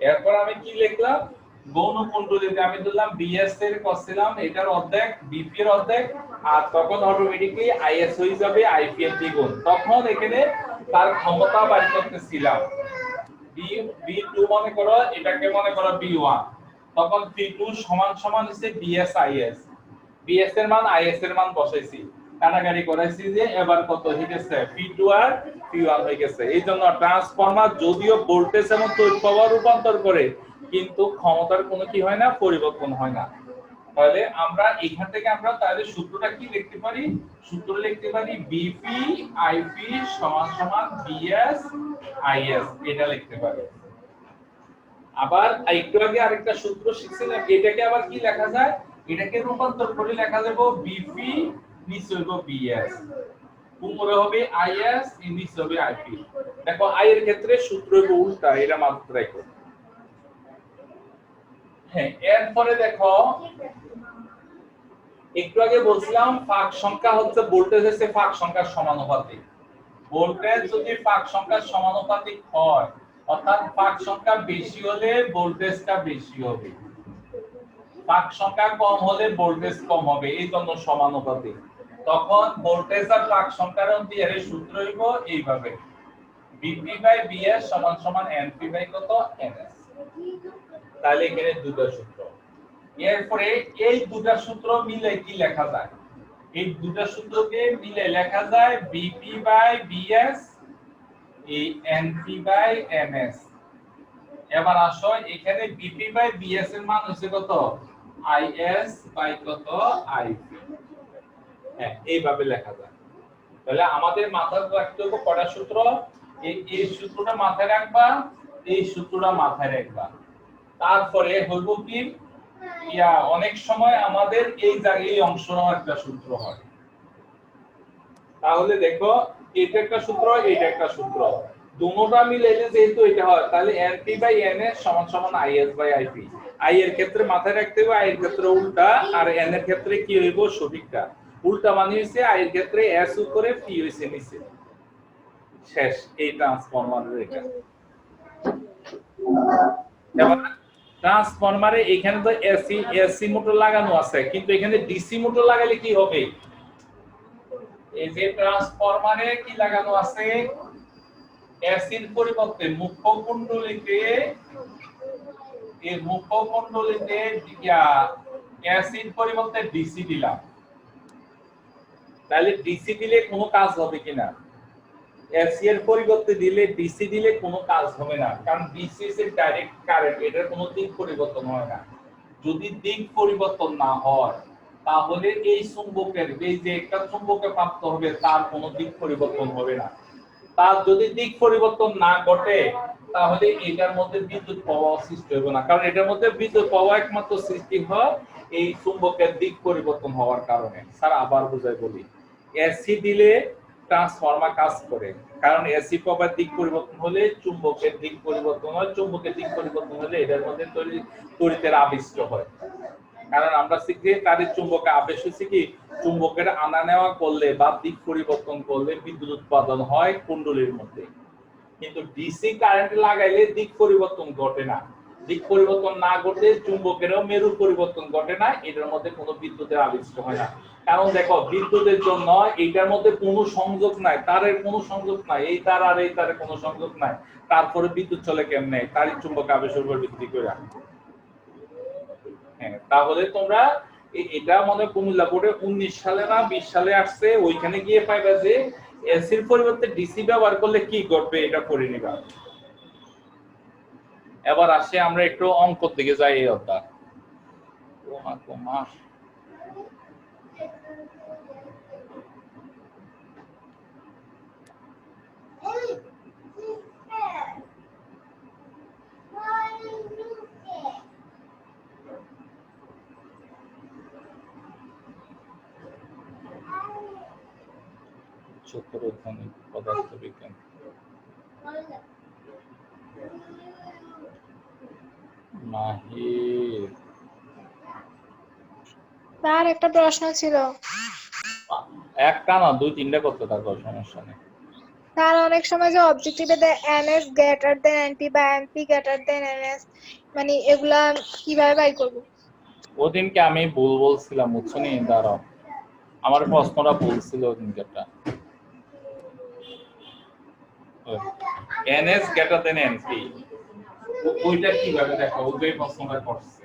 এরপর আমি কি লিখলাম গৌণ কুণ্ডলীতে আমি ধরলাম বিএস এর করছিলাম এটার অর্ধেক বিপি এর অর্ধেক, আর তখন অটোমেটিক্যালি আইএস হয়ে যাবে আইপি এর দ্বিগুণ। তখন এখানে তার ক্ষমতা বের করতেছিলাম বি2 মনে করো, এটাকে মনে করো বি1, তখন পি2 সমান সমান হচ্ছে বিএস আইএস। বিএস এর মান আইএস এর মান বসাইছি, কাটাকাটি করাইছি, যে এবার কত হয়ে গেছে পি2 আর পি1 হয়ে গেছে। এইজন্য ট্রান্সফরমার যদিও ভোল্টেজ এবং তড়িৎ প্রবাহ রূপান্তর করে কিন্তু ক্ষমতার কোনো কি হয় না, পরিবর্তন হয় না। তাহলে আমরা এখান থেকে আমরা তাহলে সূত্রটা কি লিখতে পারি, সূত্র লিখতে পারি বিপি আইপি সমান সমান বিএস আইএস, এটা লিখতে পারি। আবার একটু আগে আরেকটা সূত্র শিখছিলাম, এটাকে আবার কি লেখা যায়, এটাকে রূপান্তর করে লেখা যাবে বিপি নিচে হবে বিএস, উপরে হবে আইএস, নিচে হবে আইপি। দেখো আই এর ক্ষেত্রে সূত্র হবে উল্টা, এটা মাত্র রাখো। হ্যাঁ, এরপরে দেখো একটু আগে বলছিলাম ফাঁক সংখ্যা হচ্ছে ভোল্টেজ হচ্ছে ফাঁক সংখ্যার সমানুপাতিক। ভোল্টেজ যদি ফাঁক সংখ্যার সমানুপাতিক হয়, অর্থাৎ ফাঁক সংখ্যা বেশি হলে ভোল্টেজটা বেশি হবে, ফাঁক সংখ্যা কম হলে ভোল্টেজ কম হবে, এই জন্য সমানুপাতিক। তখন ভোল্টেজ আর ফাঁক সংখ্যার অনুযায়ী সূত্র হইব এইভাবে বিপি বাই বিএস সমান সমান এনপি বাই কত এনএস। তাহলে এখানে দুটো সূত্র। এরপরে এই দুটো সূত্র মিলে কি লেখা যায়, এই দুটো সূত্রকে মিলে লেখা যায় বিপি বাই বিএস এই এনপি বাই এনএস। এবার আসো এখানে বিপি বাই বিএস এর মান হচ্ছে কত আইএস বাই কত আইপি। হ্যাঁ, এইভাবে লেখা যায়। তাহলে আমাদের মাথায় রাখতে হবে কয়টা সূত্র, এই সূত্রটা মাথায় রাখবা, এই সূত্রটা মাথায় রাখবা। তারপরে হইব কি অনেক সময় আমাদের এই জায়গায় এই অংশটাও একটা সূত্র হয়। তাহলে দেখো এটা একটা সূত্র, এটা একটা সূত্র, দুটোটা মিলাইলে যেহেতু এটা হয়, তাহলে এনপি বাই এনএস সমান সমান আইএস বাই আইপি। আই এর ক্ষেত্রে মাথায় রাখতে হবে আই এর ক্ষেত্রে উল্টা, আর এন এর ক্ষেত্রে কি হইব সঠিকটা। উল্টা মানে হইছে আই এর ক্ষেত্রে এস উপরে পি হইছে নিচে। শেষ এই ট্রান্সফরমারের এটা। এবার ট্রান্সফরমারে এখানে তো এসি মোটর লাগানো আছে, কিন্তু এখানে ডিসি মোটর লাগালে কি হবে, এই যে ট্রান্সফরমারে কি লাগানো আছে, এসির পরিবর্তে মুখ্য কুণ্ডলীতে এসির পরিবর্তে ডিসি দিলাম। তাহলে ডিসি দিলে কোনো কাজ হবে কিনা, এসি এর পরিবর্তে দিলে ডিসি দিলে কোনো কাজ হবে না, কারণ ডিসি এর ডাইরেক্ট কারেন্ট, এটার কোনো দিক পরিবর্তন হয় না। যদি দিক পরিবর্তন না হয় তাহলে এই চুম্বকের এই যে একটা চুম্বকে প্রাপ্ত হবে তার কোনো দিক পরিবর্তন হবে না। তার যদি দিক পরিবর্তন না ঘটে তাহলে এটার মধ্যে বিদ্যুৎ প্রবাহ সৃষ্টি হবে না, কারণ এটার মধ্যে বিদ্যুৎ প্রবাহ একমাত্র সৃষ্টি হয় এই চুম্বকের দিক পরিবর্তন হওয়ার কারণে। স্যার আবার বুঝাই বলি, এসি দিলে ট্রান্সফর্মার কাজ করে, কারণ এসি প্রবাহের দিক পরিবর্তন হলে চুম্বকের দিক পরিবর্তন হয়, চুম্বকের দিক পরিবর্তন হলে এটার মধ্যে তড়িতের আবিষ্ট হয়। কারণ আমরা শিখি তারের চুম্বকে আবেশ হচ্ছে কি চুম্বকের আনা নেওয়া করলে বা দিক পরিবর্তন করলে বিদ্যুৎ উৎপাদন হয় কুণ্ডলীর মধ্যে। কিন্তু ডিসি কারেন্ট লাগাইলে দিক পরিবর্তন ঘটে না, দিক পরিবর্তন না ঘটলে চুম্বকেরও মেরু পরিবর্তন ঘটে না, এটার মধ্যে কোনো বিদ্যুতের আবিষ্ট হয় না। কারণ দেখো বিদ্যুতের জন্য এইটার মধ্যে কোনো সংযোগ নাই, তারের কোনো সংযোগ নাই, এই তার আর এই তারের কোনো সংযোগ নাই, তারপরে বিদ্যুৎ চলে কেমনে? তারই চুম্বক আবেশের উপর ভিত্তি করে। হ্যাঁ, তাহলে তোমরা এটা মনে কুমিল্লা বোর্ডে 19 সালে না 20 সালে আসছে, ওইখানে গিয়ে পাইবা যে এসির পরিবর্তে ডিসি ব্যবহার করলে কি ঘটবে এটা করে নিবা। এবার আসে আমরা একটু অঙ্কের দিকে যাই। এই অধ্যায় উচ্চতর পদার্থবিজ্ঞান মাহির স্যার একটা প্রশ্ন ছিল। একটা না 2-3টা করতে থাকো, সমস্যা নেই। স্যার অনেক সময় যে অবজেক্টিভে দেয় NS গ্রেটার দেন NP বা NP গ্রেটার দেন NS, মানে এগুলা কিভাবে বাই করব? ওদিনকে আমি ভুল বলছিলাম, বুঝছো নি? দাঁড়াও, আমার প্রশ্নটা বলছিল ওদিনকে একটা NS গ্রেটার দেন NP, ওইটা কিভাবে দেখো? ওই প্রশ্নটা করছে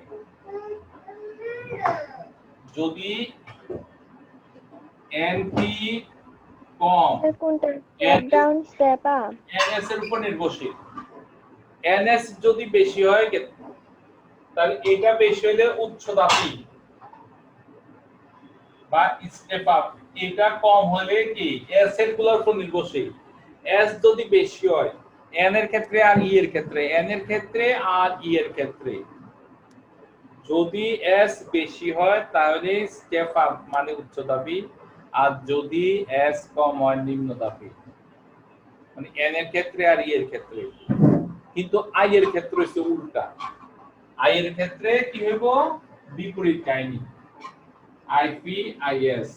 যদি NP কম কোনটা step down step up? NS এর উপর নির্ভরশীল। NS যদি বেশি হয় তাহলে এটা বেশি হলে উচ্চ দাপি বা স্টেপ আপ, এটা কম হলে কি S এর গুলোর উপর নির্ভরশীল। S যদি বেশি হয় N এর ক্ষেত্রে আর E এর ক্ষেত্রে, N এর ক্ষেত্রে আর E এর ক্ষেত্রে, যদি S বেশি হয় তাহলে স্টেপ আপ মানে উচ্চ দাপি, আর যদি S কম হয় নিম্ন দাপি, মানে N এর ক্ষেত্রে আর E এর ক্ষেত্রে। কিন্তু I এর ক্ষেত্রে হচ্ছে উল্টা, I এর ক্ষেত্রে কি হইব? বিপরীত কাহিনী। IP IS,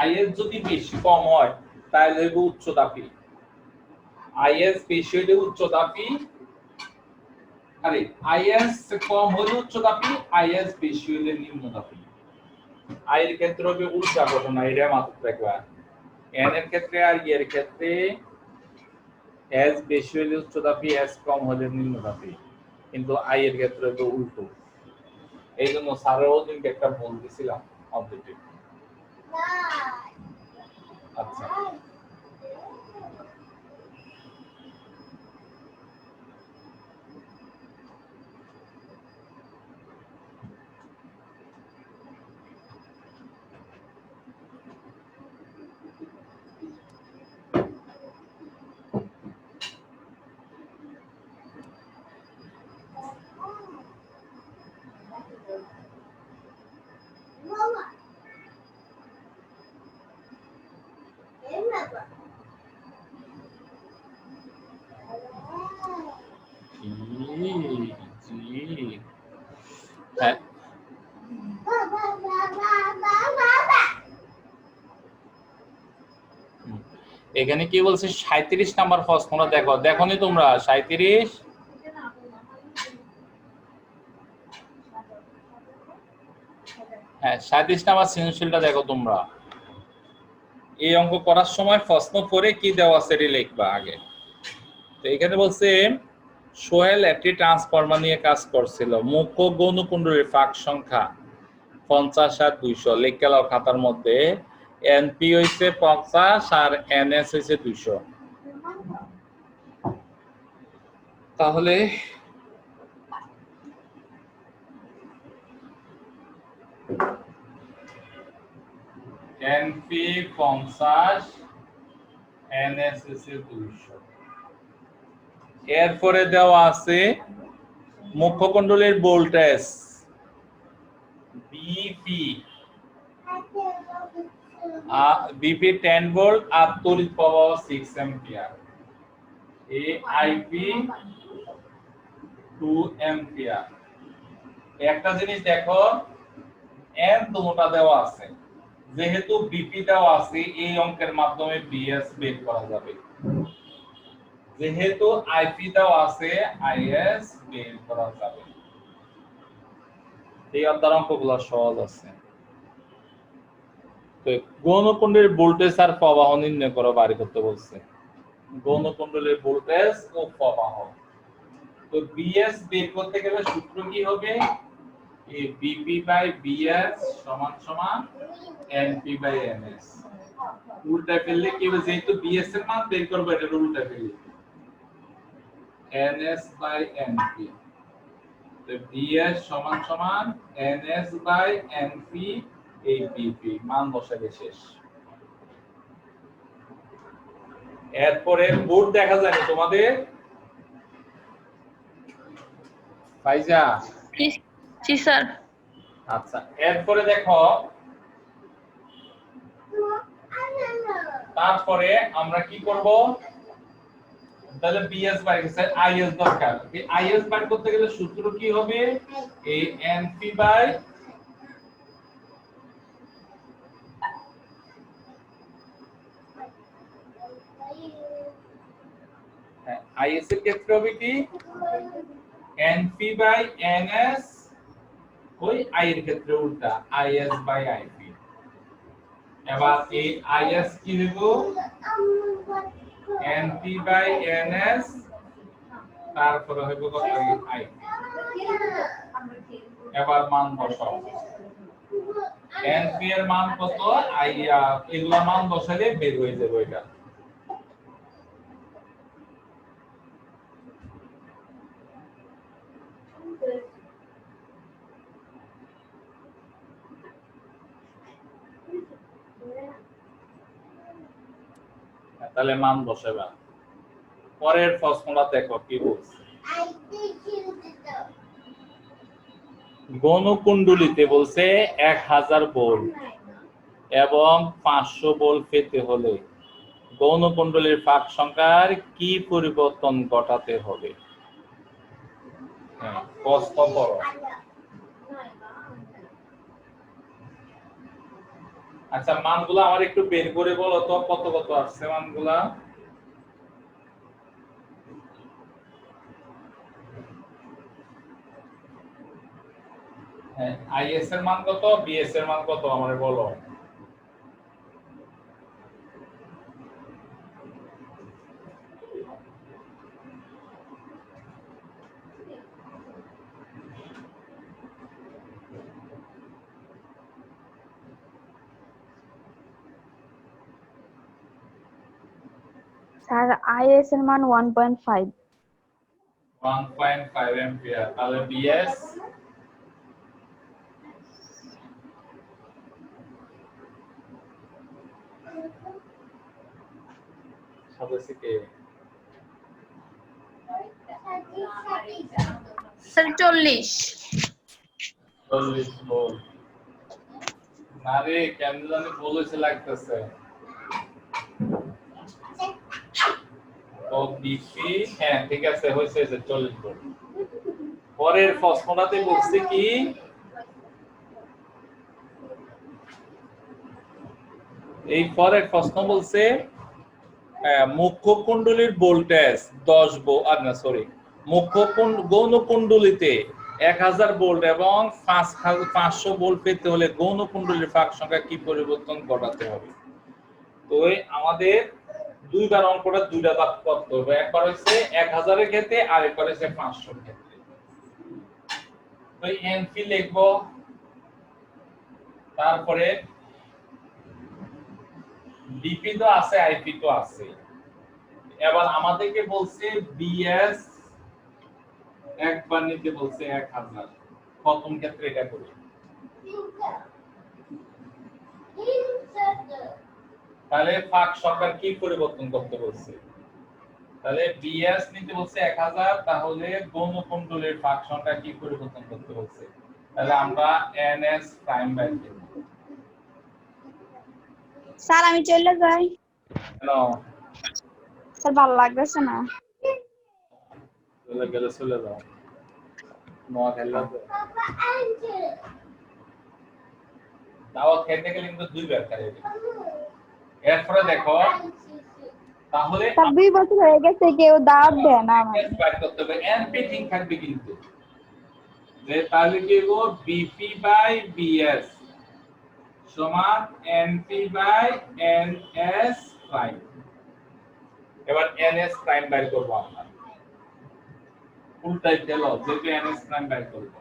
IS যদি বেশি কম হয় তাহলে হইব উচ্চ দাপি, IS বেশি হলে উচ্চ দাপি, আরে IS কম হলে উচ্চ দাপি, IS বেশি হলে নিম্ন দাপি। I এর ক্ষেত্রে হবে উল্টা ঘটনা, এটা মাথায় রাখবা। N এর ক্ষেত্রে আর E এর ক্ষেত্রে S বেশি হলে উচ্চ দাপি, S কম হলে নিম্ন দাপি, কিন্তু I এর ক্ষেত্রে হবে উল্টো। এই জন্য স্যারের ওদিনকে একটা বল দিছিলাম অবজেক্টিভ। আচ্ছা হ্যাঁ, এখানে কি বলছে 37 নাম্বার প্রশ্নটা দেখো, দেখোনি তোমরা 37? হ্যাঁ 37 নাম্বার সৃজনশীলটা দেখো তোমরা। এই অঙ্ক করার সময় প্রশ্ন পড়ে কি দেওয়া আছে এটা লিখবা আগে। তো এখানে বলছে সোহেল একটি ট্রান্সফরমার নিয়ে কাজ করছিল, মুখ্য গৌণ কুণ্ডলীর ফাঁক সংখ্যা 50 আর 200 লিখে নাও খাতার মধ্যে। এনপি হইছে 50 আর এনএস হইছে 200। তাহলে এনপি 50 এনএস হইছে 200। এরপরে দেওয়া আছে মুখ্য কুণ্ডলীর ভোল্টেজ বিপি বিপি 10 ভোল্ট আর তড়িৎ প্রবাহ 6 অ্যাম্পিয়ার। AIP 2 ampere. একটা জিনিস দেখো, এন দুটোটা দেওয়া আছে, যেহেতু বিপি দেওয়া আছে এই অঙ্কের মাধ্যমে বিএস বের করা যাবে, যেহেতু আইপি দেওয়া আছে আইএস বের করা যাবে। এই অধ্যায়ের অঙ্কগুলো সহজ আছে। তো গৌণকুণ্ডলীর ভোল্টেজ আর প্রবাহ নির্ণয় করো, বাড়ি করতে বলছে। গৌণকুণ্ডলীর ভোল্টেজ ও প্রবাহ। তো বিএস বের করতে গেলে সূত্র কি হবে? এই বিপি বাই বিএস সমান সমান এনপি বাই এনএস। উল্টা ফেললে কি হবে? যেহেতু বিএস এর মান বের করব, এটা উল্টা ফেললে এনএস বাই এনপি। তো বিএস সমান সমান এনএস বাই এনপি, এই বিপি মান বসাবে শেষ। এরপরে বোর্ড দেখা যায় তোমাদের ফাইজা? জি স্যার। আচ্ছা, এরপরে দেখো, তারপরে আমরা কি করব? তাহলে বিএস বাই গেছে, আইএস দরকার। এই আইএস বার করতে গেলে সূত্র কি হবে? এই এনপি বাই আইএস এর ক্ষেত্রে হবে কি? NP by NS. ওই আই এর ক্ষেত্রে উল্টা, আইএস বাই আইপি। এবার এই আইএস কি দেব? এনপি বাই এনএস, তারপরে হবে কত? আইপি। এবার মান বসাও। এনপি এর মান কত? আইয়া এগুলা মান বসালে বের হয়ে যাবে এটা। তাহলে মান বসাবা। পরের প্রশ্নটা দেখো কি বলছে। গৌণকুণ্ডলীতে বলছে 1000 ভোল্ট এবং 500 ভোল্ট পেতে হলে গৌণকুণ্ডলীর ফাঁক সংখ্যার কি পরিবর্তন ঘটাতে হবে? প্রশ্ন করো। আচ্ছা, মানগুলো আমার একটু বের করে বলো তো, কত কত আসছে মানগুলা? হ্যাঁ, আইএস এর মান কত, বিএস এর মান কত আমারে বলো। স্যার আইএস এর মান 1.5। 1.5 অ্যাম্পিয়ার। তাহলে বিএস সদস্য কে? স্যার 40। 40 ভোল্ট। আরে কেন জানি বলেছে লাগতেছে। তো বিপি, হ্যাঁ ঠিক আছে, হয়েছে যে 40 ভোল্ট। পরের প্রশ্নটাতে বলছে কি? এই পরের প্রশ্ন বলছে মুখ্য কুণ্ডলীর ভোল্টেজ 10 ভোল্ট, আর না সরি, মুখ্য গৌণকুণ্ডলীতে 1000 ভোল্ট এবং 500 ভোল্ট পেতে হলে গৌণকুণ্ডলীর ফাঁক সংখ্যা কি পরিবর্তন ঘটাতে হবে? তো আমাদের দুইবার অঙ্কটা দুইটা ভাগ করতে হবে। একবার হচ্ছে 1000 এর ক্ষেত্রে আর একবার হচ্ছে 500 এর ক্ষেত্রে। তো এনপি লিখবো, তারপরে ডিপি তো আছে, আইপি তো আছে। এবার আমাদেরকে বলছে বিএস একবার নিতে বলছে 1000। প্রথম ক্ষেত্রে এটা করি। তাহলে ফাঁক সংখ্যার কি পরিবর্তন করতে বলছে? তাহলে বিএস নিতে বলছে 1000, তাহলে গৌণকুণ্ডলীর ফাঁক সংখ্যা কি পরিবর্তন করতে বলছে? তাহলে আমরা এনএস প্রাইম বাই দেব। স্যার আমি চলে যাই, কেন স্যার ভালো লাগতেছে না। চলে গেলে চলে যাও, নোয়া খেললে তো দাওয়াত খেতে গেলে কিন্তু 2 বার খাই। এরপরে দেখো তাহলে স্যার 2 বছর হয়ে গেছে কেউ দাওয়াত দেয় না আমাকে। বাইর করতে হবে এনপি ঠিক থাকবে কিন্তু যে তাহলে কি হলো বিপি বাই বিএস সমান এনপি বাই এনএস প্রাইম। এবার এনএস প্রাইম বাইর করব আমরা, উল্টাই দিল যেহেতু এনএস প্রাইম বাইর করব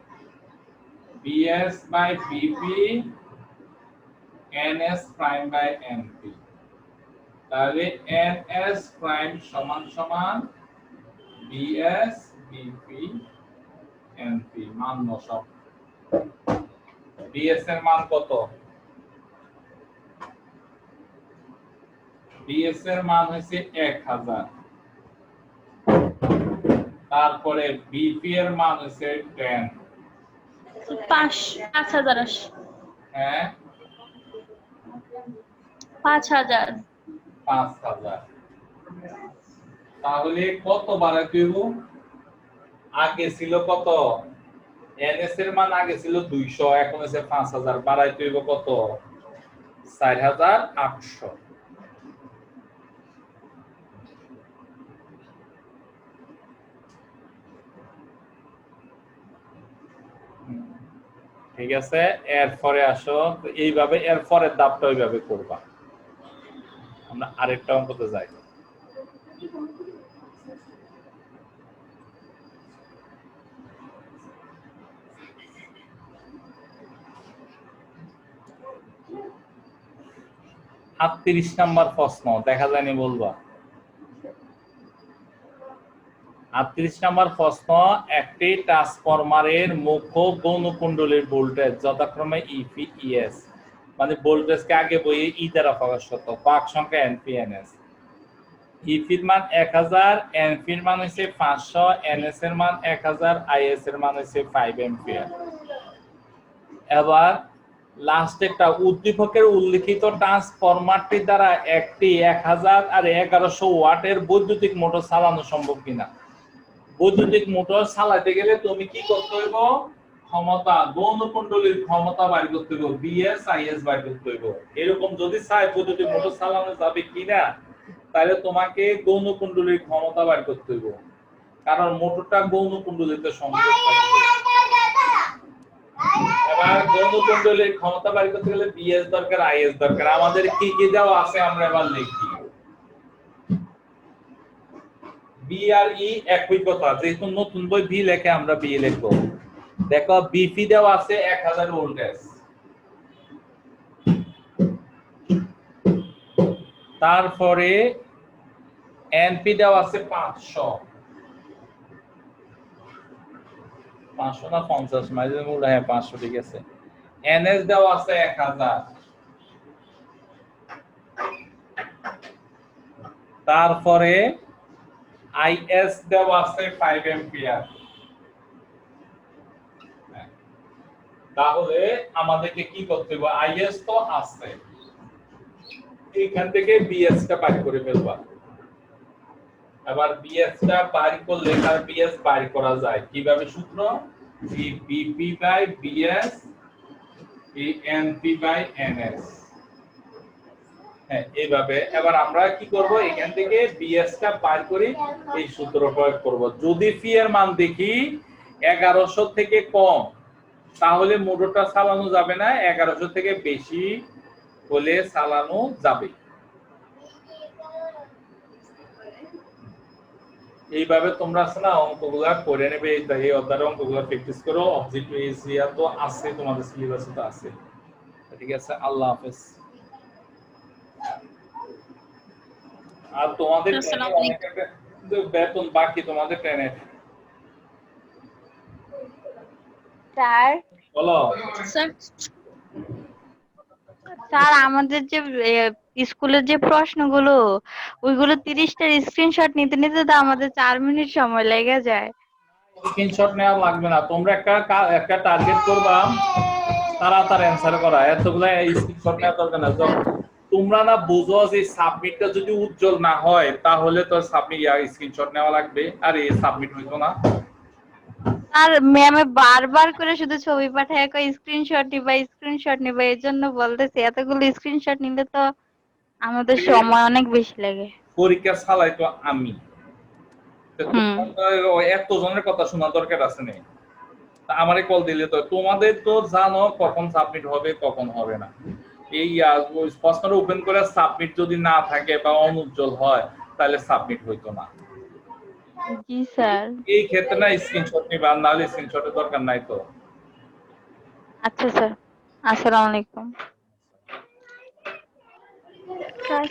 BS by BP NS prime by NP. তাহলে এনএস প্রাইম সমান সমান বিএস বিপি এনপি। মান বসাও, বিএস এর মান কত? বিএস এর মান হচ্ছে 1000, তারপরে বিপি এর মান হচ্ছে 10। 5000 হ্যাঁ 5000 5000। তাহলে কত বাড়াতে হইব? আগে ছিল কত? এনএস এর মান আগে ছিল 200, এখন হচ্ছে 5000, বাড়াইতে হইব কত? 4800। ঠিক আছে, এরপরে আসো এইভাবে, এরপরের ধাপটা ওইভাবে করবা। আমরা আরেকটা অঙ্কতে যাই। আর 30 নাম্বার প্রশ্ন দেখা যায়নি বলবা। 38 নাম্বার প্রশ্ন, একটি ট্রান্সফরমারের মুখ্য গৌণকুণ্ডলীর ভোল্টেজ যথাক্রমে ইপি ইএস, মানে ভোল্টেজকে আগে বইয়ে ই দ্বারা প্রকাশিত, পাক সংখ্যা এনপি এনএস। ইপির মান 1000, এনপির মান হচ্ছে 500, এনএস এর মান 1000, আইএস এর মান হচ্ছে 5 এম্পিয়ার। এবার লাস্টেরটা, উদ্দীপকের উল্লিখিত ট্রান্সফরমারটি দ্বারা একটি 1000 আর 1100 ওয়াটের বৈদ্যুতিক মোটর চালানো সম্ভব কিনা। বৈদ্যুতিক মোটর চালাতে গেলে তুমি কি করতে হইব? ক্ষমতা, গৌণকুণ্ডলীর ক্ষমতা বাইর করতে হইব, বিএস আইএস বাইর করতে হইব। এরকম যদি চাই বৈদ্যুতিক মোটর চালানো যাবে কিনা, তাহলে তোমাকে গৌণকুণ্ডলীর ক্ষমতা বাইর করতে হইব, কারণ মোটরটা গৌণকুণ্ডলীতে সংযোগ থাকবে। এবার গৌণকুণ্ডলীর ক্ষমতা বাইর করতে গেলে বিএস দরকার, আইএস দরকার। আমাদের কি কি দেওয়া আছে আমরা এবার লিখি। বি আর ই একই কথা, যেহেতু নতুন বই বি লেখে আমরা বি লিখব। দেখো বিপি দেওয়া আছে 1000 ভোল্টেজ, তারপরে এনপি দেওয়া আছে 500 না 50 মাইজের মূল, হ্যাঁ 500 ঠিক আছে। এনএস দেওয়া আছে 1000, তারপরে আইএস দেওয়া আছে 5 এম্পিয়ার। তাহলে আমাদেরকে কি করতে হবে? আইএস তো আছে, এখান থেকে বিএস টা বাইর করে ফেলবা। এবার বিএস টা বাইর করলে, তার বিএস বাইর করা যায় কিভাবে? সূত্র BP by BS NP by NS. হ্যাঁ এইভাবে। এবার আমরা কি করব? এখান থেকে বিএস টা বাইর করি, এই সূত্র প্রয়োগ করব। যদি পি এর মান দেখি 1100 থেকে কম, তাহলে মোটরটা চালানো যাবে না, 1100 থেকে বেশি হলে চালানো যাবে। এইভাবে তোমরা আছে না অঙ্কগুলা করে নেবে, এই অধ্যায়ের অঙ্কগুলা প্র্যাকটিস করো। অবজেক্টিভ এরিয়া তো আছে তোমাদের সিলেবাসে, তো আছে। ঠিক আছে, আল্লাহ হাফেজ। আর তোমাদের বেতন বাকি, তোমাদের ট্রেনে স্যার বলো। স্যার আমাদের যে স্কুলের যে প্রশ্নগুলো, ওইগুলো 30টার স্ক্রিনশট নিতে নিতে তো আমাদের 4 মিনিট সময় লেগে যায়। স্ক্রিনশট নেওয়া লাগবে না, তোমরা একটা টার্গেট করবা তাড়াতাড়ি অ্যানসার করা, এতগুলা স্ক্রিনশট নেওয়া দরকার না। তোমরা না বুঝো যে সাবমিটটা যদি উজ্জ্বল না হয় তাহলে তো সাবমিট স্ক্রিনশট নেওয়া লাগবে, আর এই সাবমিট হইতো না। আর ম্যামে বারবার করে শুধু ছবি পাঠায় কই স্ক্রিনশট নিবা এর জন্য বলতেছি এতগুলো স্ক্রিনশট নিলে তো আমাদের সময় অনেক বেশি লাগে। পরীক্ষা চালাই তো আমি, হুম। এত জনের কথা শোনা দরকার আছে নেই। আমারে কল দিলে তো তোমাদের তো জানো কখন সাবমিট হবে কখন হবে না। এই প্রশ্নটা ওপেন করে সাবমিট যদি না থাকে বা অনুজ্জ্বল হয় তাহলে সাবমিট হইতো না। জি স্যার। এই ক্ষেত্রে না স্ক্রিনশট নিবা, না হলে স্ক্রিনশটের দরকার নাই তো। আচ্ছা স্যার, আসসালামু আলাইকুম। স্যার